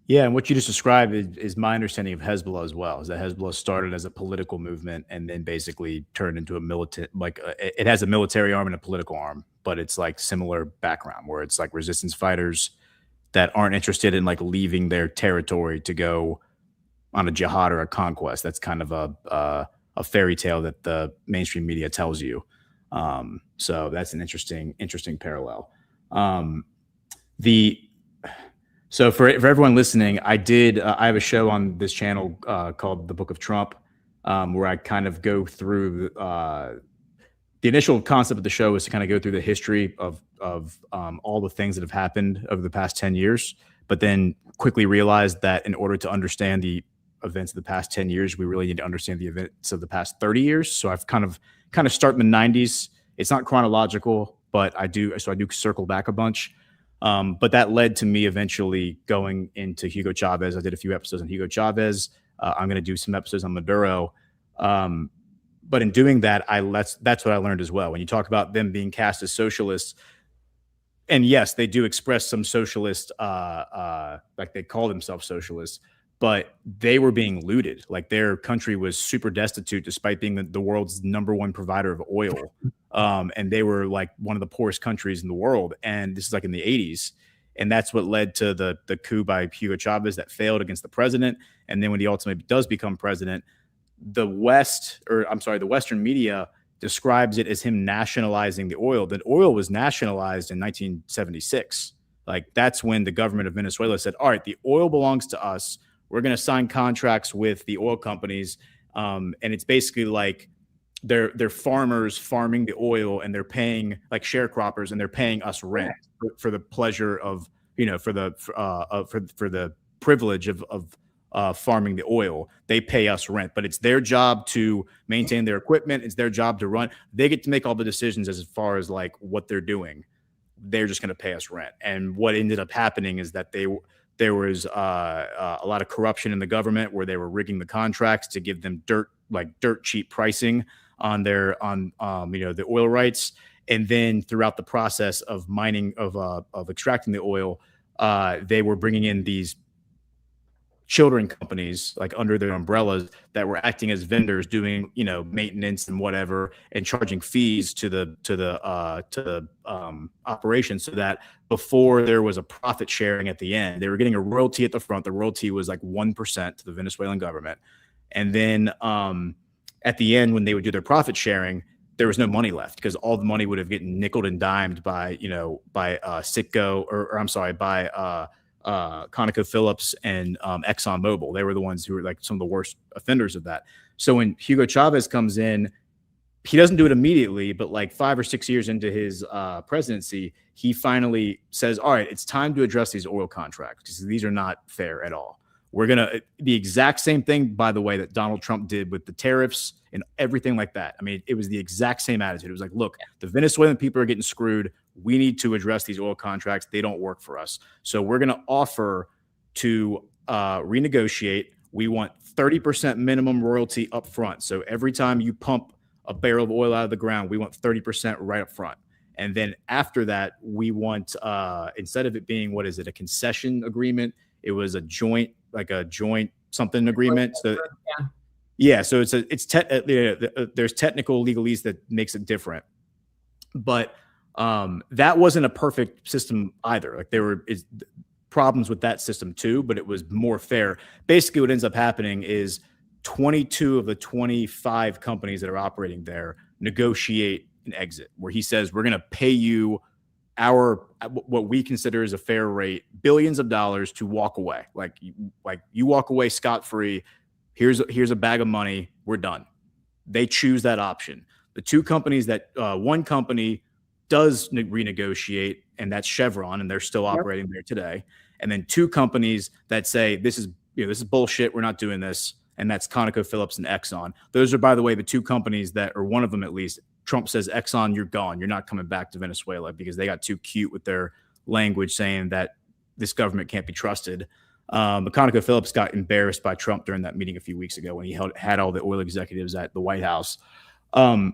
Yeah, and what you just described is my understanding of Hezbollah as well. Is that Hezbollah started as a political movement and then basically turned into a militant, like it has a military arm and a political arm, but it's like similar background where it's like resistance fighters that aren't interested in like leaving their territory to go on a jihad or a conquest. That's kind of a fairy tale that the mainstream media tells you. So that's an interesting parallel. So for everyone listening, I have a show on this channel called The Book of Trump, where I kind of go through the initial concept of the show is to kind of go through the history of all the things that have happened over the past 10 years, but then quickly realized that in order to understand the events of the past 10 years, we really need to understand the events of the past 30 years. So I've kind of start in the 90s. It's not chronological, but I do circle back a bunch. But that led to me eventually going into Hugo Chavez. I did a few episodes on Hugo Chavez. I'm going to do some episodes on Maduro. But in doing that, that's what I learned as well. When you talk about them being cast as socialists, and yes, they do express some socialist, like they call themselves socialists, but they were being looted. Like their country was super destitute despite being the world's #1 provider of oil. And they were like one of the poorest countries in the world. And this is like in the 80s. And that's what led to the coup by Hugo Chavez that failed against the president. And then when he ultimately does become president, the Western media describes it as him nationalizing the oil. That oil was nationalized in 1976. Like that's when the government of Venezuela said, all right, the oil belongs to us. We're going to sign contracts with the oil companies. And it's basically like they're farmers farming the oil, and they're paying like sharecroppers, and they're paying us rent for the pleasure of, for the privilege of farming the oil. They pay us rent, but it's their job to maintain their equipment. It's their job to run. They get to make all the decisions as far as like what they're doing. They're just going to pay us rent. And what ended up happening is that there was a lot of corruption in the government where they were rigging the contracts to give them dirt cheap pricing on the oil rights. And then throughout the process of mining of extracting the oil, they were bringing in these children companies like under their umbrellas that were acting as vendors, doing maintenance and whatever, and charging fees to the operation, so that before there was a profit sharing at the end, they were getting a royalty at the front. The royalty was like 1% to the Venezuelan government, and then at the end when they would do their profit sharing, there was no money left because all the money would have gotten nickeled and dimed by Citgo by ConocoPhillips and ExxonMobil. They were the ones who were like some of the worst offenders of that. So when Hugo Chavez comes in, he doesn't do it immediately, but like 5 or 6 years into his presidency, he finally says, all right, it's time to address these oil contracts because these are not fair at all. We're going to the exact same thing, by the way, that Donald Trump did with the tariffs and everything like that. I mean, it was the exact same attitude. It was like, look, the Venezuelan people are getting screwed. We need to address these oil contracts. They don't work for us. So we're going to offer to renegotiate. We want 30% minimum royalty up front. So every time you pump a barrel of oil out of the ground, we want 30% right up front. And then after that, we want, instead of it being, a concession agreement, it was a joint something agreement. So yeah, so there's technical legalese that makes it different. But that wasn't a perfect system either. Like there were problems with that system too, but it was more fair. Basically what ends up happening is 22 of the 25 companies that are operating there negotiate an exit where he says, we're going to pay you what we consider is a fair rate, billions of dollars to walk away. Like you walk away scot-free. Here's a bag of money. We're done. They choose that option. The two companies that one company does renegotiate, and that's Chevron, and they're still operating there today. And then two companies that say this is bullshit. We're not doing this, and that's ConocoPhillips and Exxon. Those are, by the way, the two companies that, or one of them at least, Trump says, Exxon, you're gone. You're not coming back to Venezuela, because they got too cute with their language saying that this government can't be trusted. ConocoPhillips got embarrassed by Trump during that meeting a few weeks ago when he had all the oil executives at the White House. I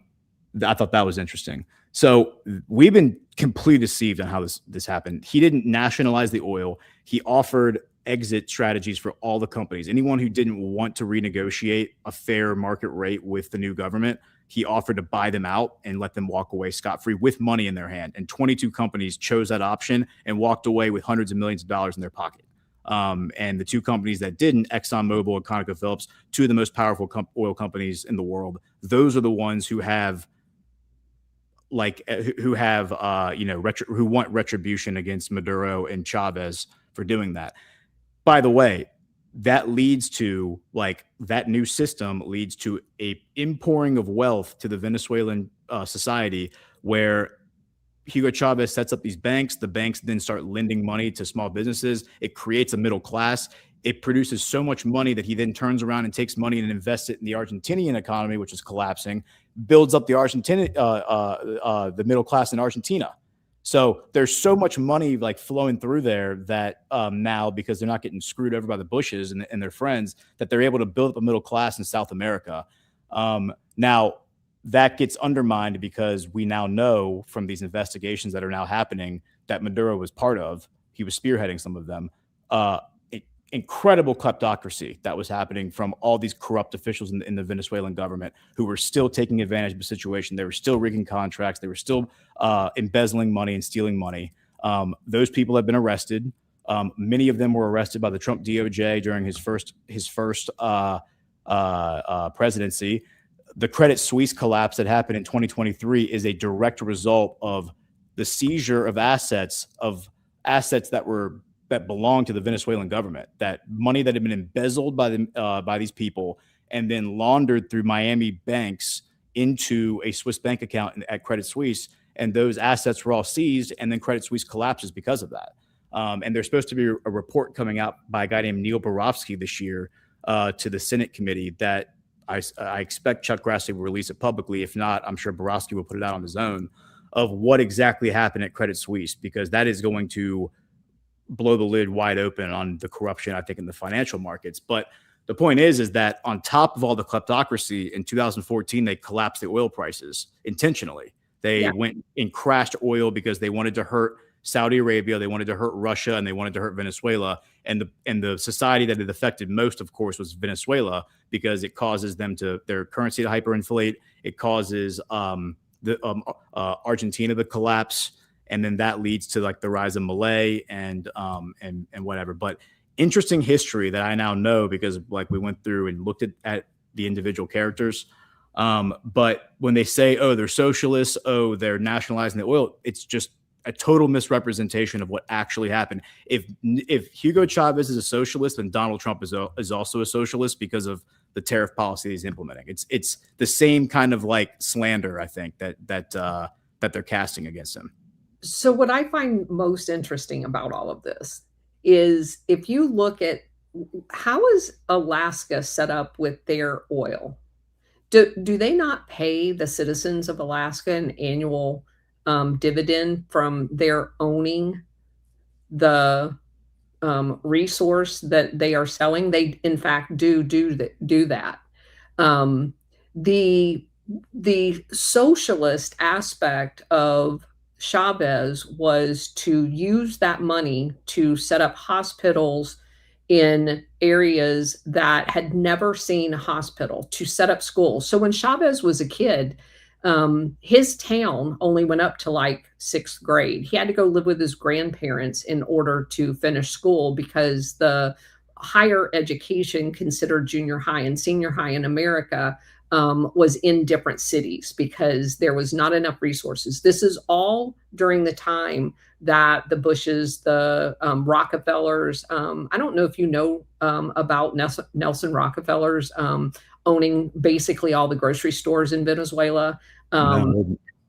thought that was interesting. So we've been completely deceived on how this happened. He didn't nationalize the oil. He offered exit strategies for all the companies. Anyone who didn't want to renegotiate a fair market rate with the new government, he offered to buy them out and let them walk away scot-free with money in their hand. And 22 companies chose that option and walked away with hundreds of millions of dollars in their pocket. And the two companies that didn't, ExxonMobil and ConocoPhillips, two of the most powerful oil companies in the world, those are the ones who have who want retribution against Maduro and Chavez for doing that. By the way, that leads to that new system leads to a inpouring of wealth to the Venezuelan society, where Hugo Chavez sets up these banks. The banks then start lending money to small businesses. It creates a middle class. It produces so much money that he then turns around and takes money and invests it in the Argentinian economy, which is collapsing, builds up the middle class in Argentina. So there's so much money flowing through there that now, because they're not getting screwed over by the Bushes and their friends, that they're able to build up a middle class in South America. Now that gets undermined because we now know from these investigations that are now happening that Maduro was part of. He was spearheading some of them. Incredible kleptocracy that was happening from all these corrupt officials in the Venezuelan government, who were still taking advantage of the situation. They were still rigging contracts. They were still embezzling money and stealing money. Those people have been arrested. Many of them were arrested by the Trump DOJ during his first presidency. The Credit Suisse collapse that happened in 2023 is a direct result of the seizure of assets that belonged to the Venezuelan government, that money that had been embezzled by these people and then laundered through Miami banks into a Swiss bank account at Credit Suisse. And those assets were all seized, and then Credit Suisse collapses because of that. And there's supposed to be a report coming out by a guy named Neil Barofsky this year to the Senate committee that I expect Chuck Grassley will release it publicly. If not, I'm sure Barofsky will put it out on his own, of what exactly happened at Credit Suisse, because that is going to blow the lid wide open on the corruption, I think, in the financial markets. But the point is that on top of all the kleptocracy, in 2014, they collapsed the oil prices intentionally. They went and crashed oil because they wanted to hurt Saudi Arabia, they wanted to hurt Russia, and they wanted to hurt Venezuela. And the society that it affected most, of course, was Venezuela, because it causes their currency to hyperinflate. It causes Argentina to collapse. And then that leads to the rise of Malay and whatever. But interesting history that I now know, because we went through and looked at the individual characters. But when they say, oh, they're socialists, oh, they're nationalizing the oil, it's just a total misrepresentation of what actually happened. If Hugo Chavez is a socialist, then Donald Trump is also a socialist because of the tariff policy he's implementing. It's the same kind of slander, I think, that they're casting against him. So what I find most interesting about all of this is, if you look at how is Alaska set up with their oil, do they not pay the citizens of Alaska an annual dividend from their owning the resource that they are selling? They, in fact, do that. The socialist aspect of Chavez was to use that money to set up hospitals in areas that had never seen a hospital, to set up schools. So when Chavez was a kid, his town only went up to 6th grade. He had to go live with his grandparents in order to finish school, because the higher education considered junior high and senior high in America was in different cities because there was not enough resources. This is all during the time that the Bushes, the Rockefellers, I don't know if you know about Nelson Rockefeller's owning basically all the grocery stores in Venezuela.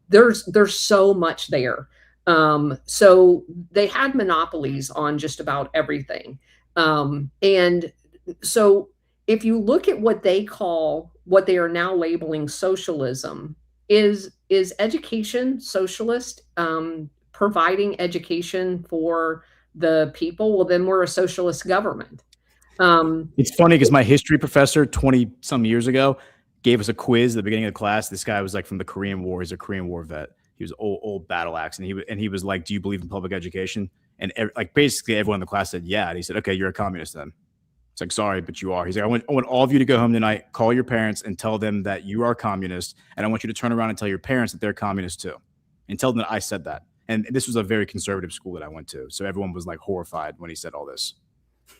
There's so much there. So they had monopolies on just about everything. And so if you look at what they are now labeling socialism, is education socialist? Providing education for the people? Well, then we're a socialist government. It's funny because my history professor 20 some years ago gave us a quiz at the beginning of the class. This guy was like from the Korean War. He's a Korean War vet. He was old battle axe. And he was like, do you believe in public education? And like basically everyone in the class said, yeah. And he said, okay, you're a communist then. It's like, sorry, but you are. He's like, I want all of you to go home tonight, call your parents and tell them that you are communist. And I want you to turn around and tell your parents that they're communist too. And tell them that I said that. And this was a very conservative school that I went to. So everyone was like horrified when he said all this.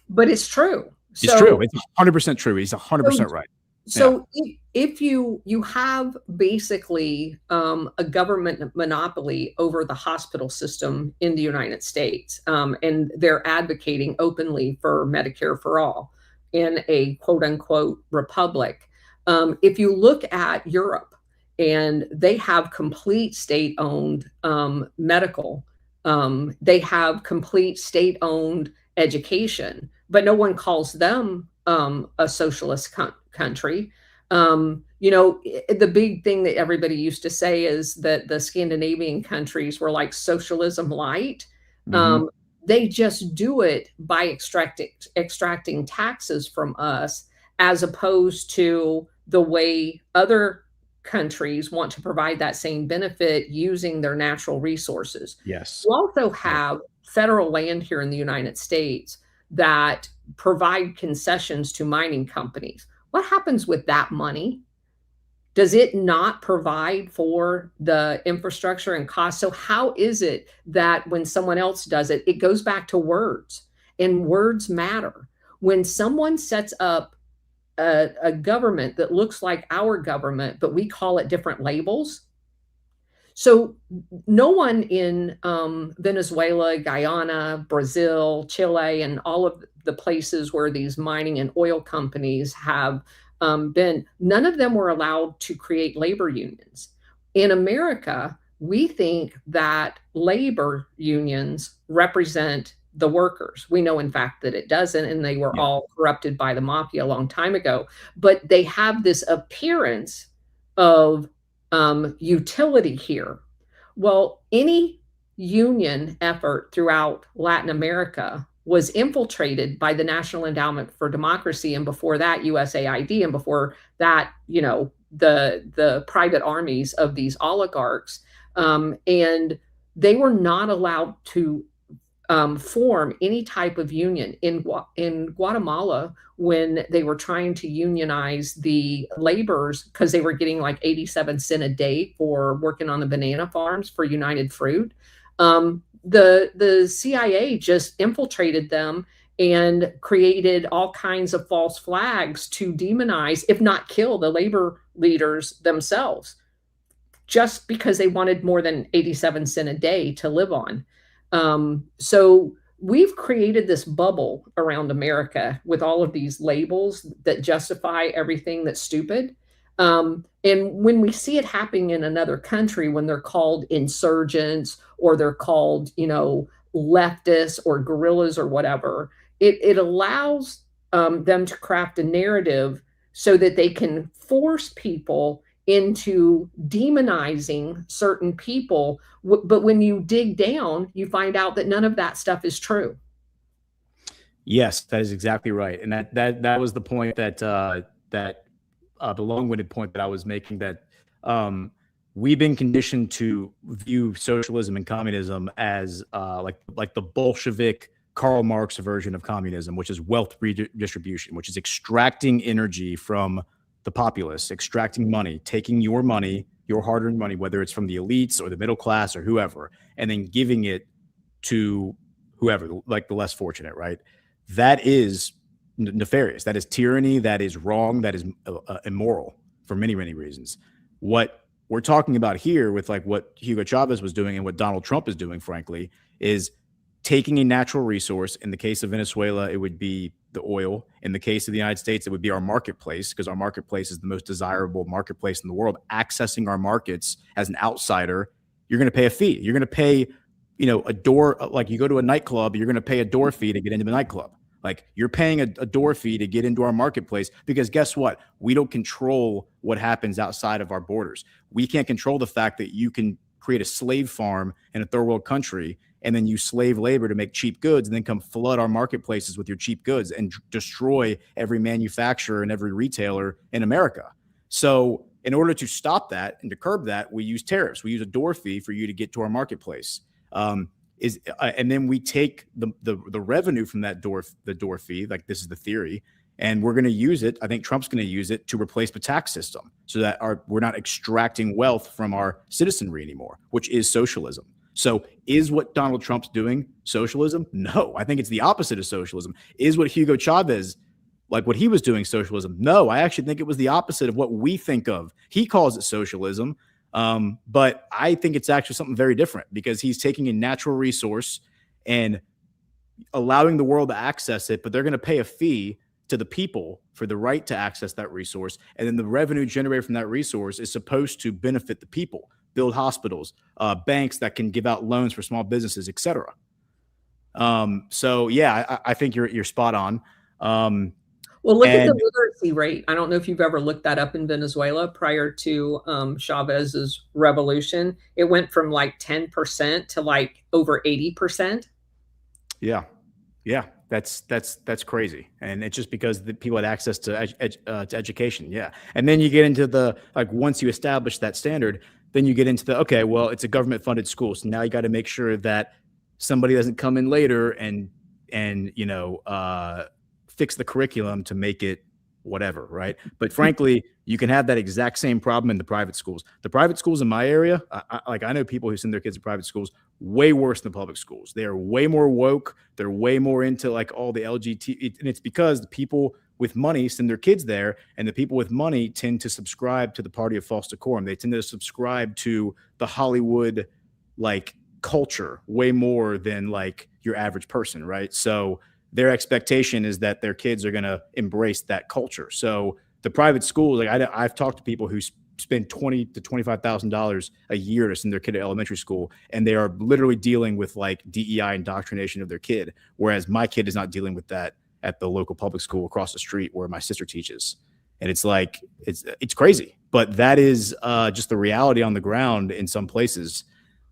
But it's true. It's true. It's 100% true. He's 100% right. So if you have basically a government monopoly over the hospital system in the United States, and they're advocating openly for Medicare for all in a quote unquote republic. If you look at Europe, and they have complete state-owned medical, they have complete state-owned education, but no one calls them a socialist country. The big thing that everybody used to say is that the Scandinavian countries were like socialism light. Mm-hmm. They just do it by extracting taxes from us, as opposed to the way other countries want to provide that same benefit using their natural resources. Yes. We also have federal land here in the United States that provide concessions to mining companies. What happens with that money? Does it not provide for the infrastructure and cost? So how is it that when someone else does it, it goes back to words, and words matter? When someone sets up a government that looks like our government, but we call it different labels. So no one in Venezuela, Guyana, Brazil, Chile, and all of the places where these mining and oil companies have been, none of them were allowed to create labor unions. In America, we think that labor unions represent the workers. We know, in fact, that it doesn't, and they were all corrupted by the mafia a long time ago. But they have this appearance of utility here. Well, any union effort throughout Latin America was infiltrated by the National Endowment for Democracy, and before that, USAID, and before that, the private armies of these oligarchs, and they were not allowed to form any type of union in Guatemala when they were trying to unionize the laborers, because they were getting like 87 cents a day for working on the banana farms for United Fruit. The CIA just infiltrated them and created all kinds of false flags to demonize, if not kill, the labor leaders themselves, just because they wanted more than 87 cents a day to live on. So we've created this bubble around America with all of these labels that justify everything that's stupid. And when we see it happening in another country, when they're called insurgents or they're called, leftists or guerrillas or whatever, it allows them to craft a narrative so that they can force people into demonizing certain people. But when you dig down, you find out that none of that stuff is true. Yes, that is exactly right. And that was the point that the long-winded point that I was making, that we've been conditioned to view socialism and communism as like the Bolshevik Karl Marx version of communism, which is wealth redistribution, which is extracting energy from the populace, extracting money, taking your money, your hard-earned money, whether it's from the elites or the middle class or whoever, and then giving it to whoever, like the less fortunate, right? That is nefarious. That is tyranny. That is wrong. That is immoral for many, many reasons. What we're talking about here with like what Hugo Chavez was doing and what Donald Trump is doing, frankly, is taking a natural resource. In the case of Venezuela, it would be the oil. In the case of the United States, it would be our marketplace, because our marketplace is the most desirable marketplace in the world. Accessing our markets as an outsider, you're going to pay a fee. You're going to pay, a door, like you go to a nightclub, you're going to pay a door fee to get into the nightclub. Like, you're paying a door fee to get into our marketplace because guess what? We don't control what happens outside of our borders. We can't control the fact that you can create a slave farm in a third world country and then use slave labor to make cheap goods and then come flood our marketplaces with your cheap goods and destroy every manufacturer and every retailer in America. So in order to stop that and to curb that, we use tariffs. We use a door fee for you to get to our marketplace. And then we take the revenue from that door fee, like this is the theory, and we're going to use it. I think Trump's going to use it to replace the tax system so that we're not extracting wealth from our citizenry anymore, which is socialism. So is what Donald Trump's doing socialism? No, I think it's the opposite of socialism. Is what Hugo Chavez, like what he was doing, socialism? No, I actually think it was the opposite of what we think of. He calls it socialism. But I think it's actually something very different because he's taking a natural resource and allowing the world to access it, but they're going to pay a fee to the people for the right to access that resource. And then the revenue generated from that resource is supposed to benefit the people, build hospitals, banks that can give out loans for small businesses, et cetera. So yeah, I think you're spot on. Well, look at the literacy rate. I don't know if you've ever looked that up in Venezuela prior to Chavez's revolution. It went from like 10% to like over 80%. Yeah. That's crazy. And it's just because the people had access to education. Yeah. And then you get into the, like, once you establish that standard, then you get into the, okay, well, it's a government funded school. So now you got to make sure that somebody doesn't come in later and fix the curriculum to make it whatever, right? But frankly, you can have that exact same problem in the private schools. The private schools in my area, I know people who send their kids to private schools, way worse than public schools. They are way more woke. They're way more into like all the LGBT, and it's because the people with money send their kids there, and the people with money tend to subscribe to the party of false decorum. They tend to subscribe to the Hollywood like culture way more than like your average person, right? So their expectation is that their kids are going to embrace that culture. So the private schools, like I've talked to people who spend $20,000 to $25,000 a year to send their kid to elementary school, and they are literally dealing with like DEI indoctrination of their kid, whereas my kid is not dealing with that at the local public school across the street where my sister teaches. And it's like it's crazy, but that is just the reality on the ground in some places.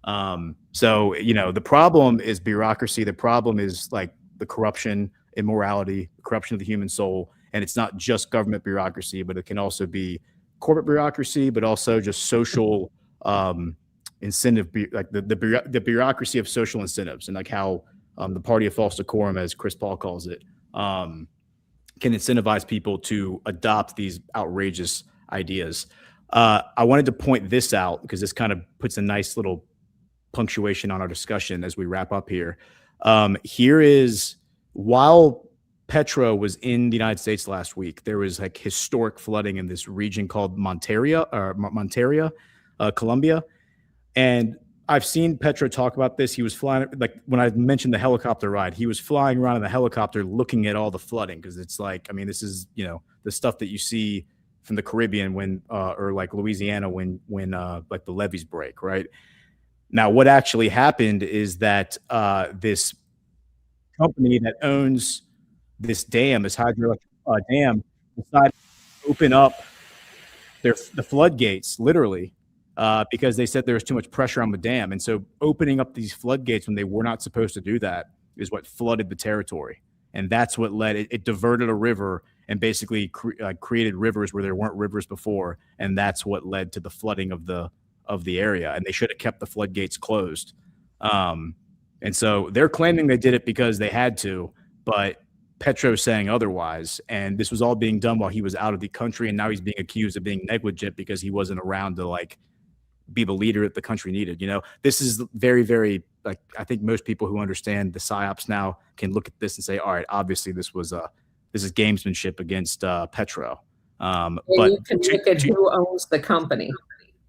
So the problem is bureaucracy. The problem is like the corruption, immorality, corruption of the human soul. And it's not just government bureaucracy, but it can also be corporate bureaucracy, but also just social incentive, like the bureaucracy of social incentives, and like how the party of false decorum, as Chris Paul calls it, can incentivize people to adopt these outrageous ideas. I wanted to point this out because this kind of puts a nice little punctuation on our discussion as we wrap up here. Here is, while Petro was in the United States last week, there was like historic flooding in this region called Monteria, Colombia. And I've seen Petro talk about this. He was flying, like when I mentioned the helicopter ride, he was flying around in the helicopter looking at all the flooding. Cause it's like, I mean, this is, the stuff that you see from the Caribbean when, or like Louisiana when like the levees break, right? Now, what actually happened is that this company that owns this dam, this hydroelectric dam, decided to open up the floodgates, literally, because they said there was too much pressure on the dam. And so opening up these floodgates when they were not supposed to do that is what flooded the territory. And that's what led it diverted a river and basically created rivers where there weren't rivers before. And that's what led to the flooding of the area. And they should have kept the floodgates closed. And so they're claiming they did it because they had to, but Petro's saying otherwise. And this was all being done while he was out of the country. And now he's being accused of being negligent because he wasn't around to like be the leader that the country needed. This is very, very, like, I think most people who understand the psyops now can look at this and say, all right, obviously this is gamesmanship against Petro. But you can look at who owns the company.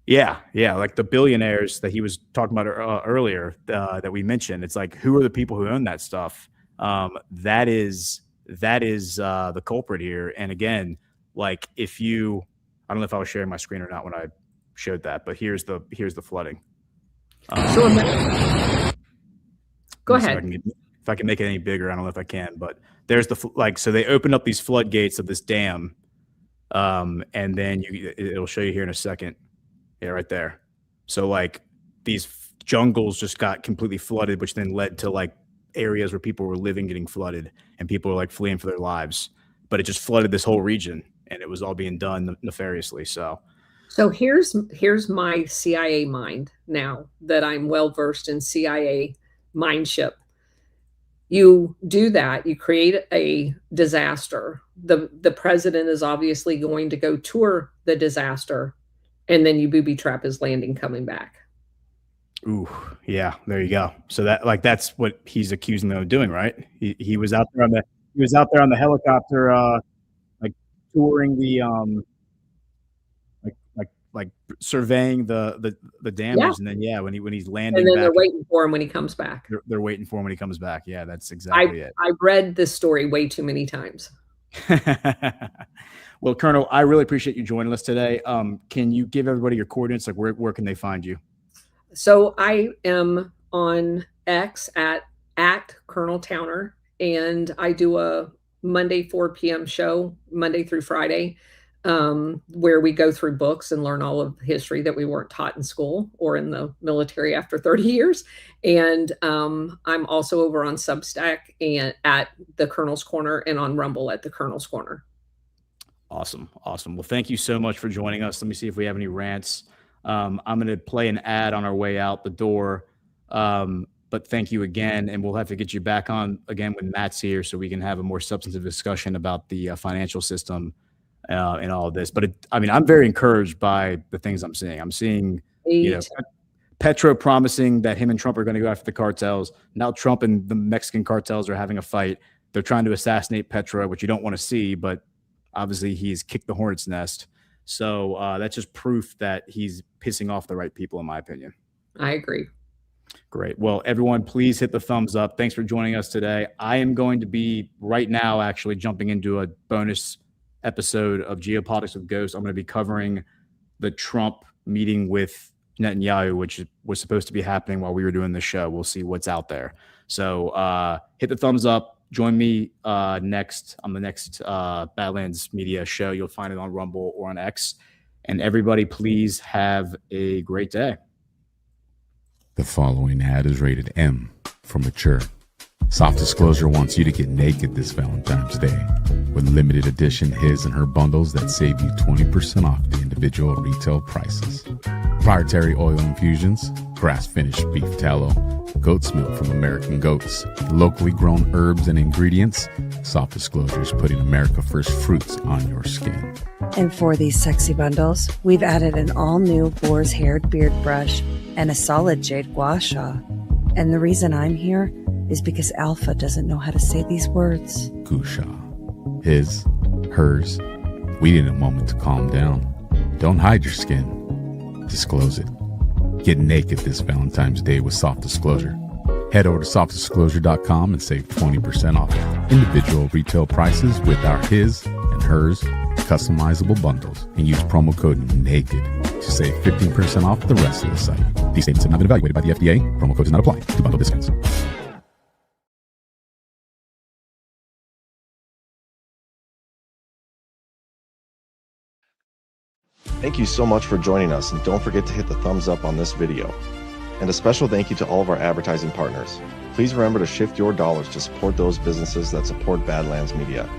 Yeah. Like the billionaires that he was talking about earlier that we mentioned. It's like, who are the people who own that stuff? That is the culprit here. And again, like I don't know if I was sharing my screen or not when I showed that, but here's the flooding. Go ahead. if I can make it any bigger, I don't know if I can, but there's so they opened up these floodgates of this dam. And then it'll show you here in a second. Yeah, right there. So like these jungles just got completely flooded, which then led to like areas where people were living getting flooded and people were like fleeing for their lives. But it just flooded this whole region and it was all being done nefariously. So here's my CIA mind now that I'm well versed in CIA mindship. You do that, you create a disaster. The president is obviously going to go tour the disaster, and then you booby trap his landing coming back. Ooh, yeah, there you go. So that's what he's accusing them of doing, right? He was out there on the helicopter, like touring the like surveying the damage, and then when he's landing, and then back, they're waiting for him when he comes back. They're waiting for him when he comes back. Yeah, that's exactly it. I've read this story way too many times. Well, Colonel, I really appreciate you joining us today. Can you give everybody your coordinates? Like where can they find you? So I am on X at Colonel Towner, and I do a Monday 4 p.m. show, Monday through Friday, where we go through books and learn all of the history that we weren't taught in school or in the military after 30 years. And I'm also over on Substack and at the Colonel's Corner and on Rumble at the Colonel's Corner. Awesome. Well, thank you so much for joining us. Let me see if we have any rants. I'm going to play an ad on our way out the door. But thank you again. And we'll have to get you back on again when Matt's here so we can have a more substantive discussion about the financial system and all of this. But I'm very encouraged by the things I'm seeing. I'm seeing, Petro promising that him and Trump are going to go after the cartels. Now Trump and the Mexican cartels are having a fight. They're trying to assassinate Petro, which you don't want to see, but obviously he's kicked the hornet's nest. So that's just proof that he's pissing off the right people, in my opinion. I agree. Great. Well, everyone, please hit the thumbs up. Thanks for joining us today. I am going to be right now actually jumping into a bonus episode of Geopolitics with Ghosts. I'm going to be covering the Trump meeting with Netanyahu, which was supposed to be happening while we were doing the show. We'll see what's out there. So hit the thumbs up. Join me next on the next Badlands Media show. You'll find it on Rumble or on X. And everybody, please have a great day. The following ad is rated M for mature. Soft Disclosure wants you to get naked this Valentine's Day with limited edition his and her bundles that save you 20% off the individual retail prices. Proprietary oil infusions, grass-finished beef tallow, goat's milk from American goats, locally grown herbs and ingredients. Soft Disclosure is putting America First fruits on your skin. And for these sexy bundles, we've added an all-new boar's haired beard brush and a solid jade gua sha. And the reason I'm here is because Alpha doesn't know how to say these words. Gusha. His, hers. We need a moment to calm down. Don't hide your skin. Disclose it. Get naked this Valentine's Day with Soft Disclosure. Head over to softdisclosure.com and save 20% off individual retail prices with our his and hers customizable bundles and use promo code NAKED to save 15% off the rest of the site. These statements have not been evaluated by the FDA. Promo code does not apply to bundle discounts. Thank you so much for joining us, and don't forget to hit the thumbs up on this video. And a special thank you to all of our advertising partners. Please remember to shift your dollars to support those businesses that support Badlands Media.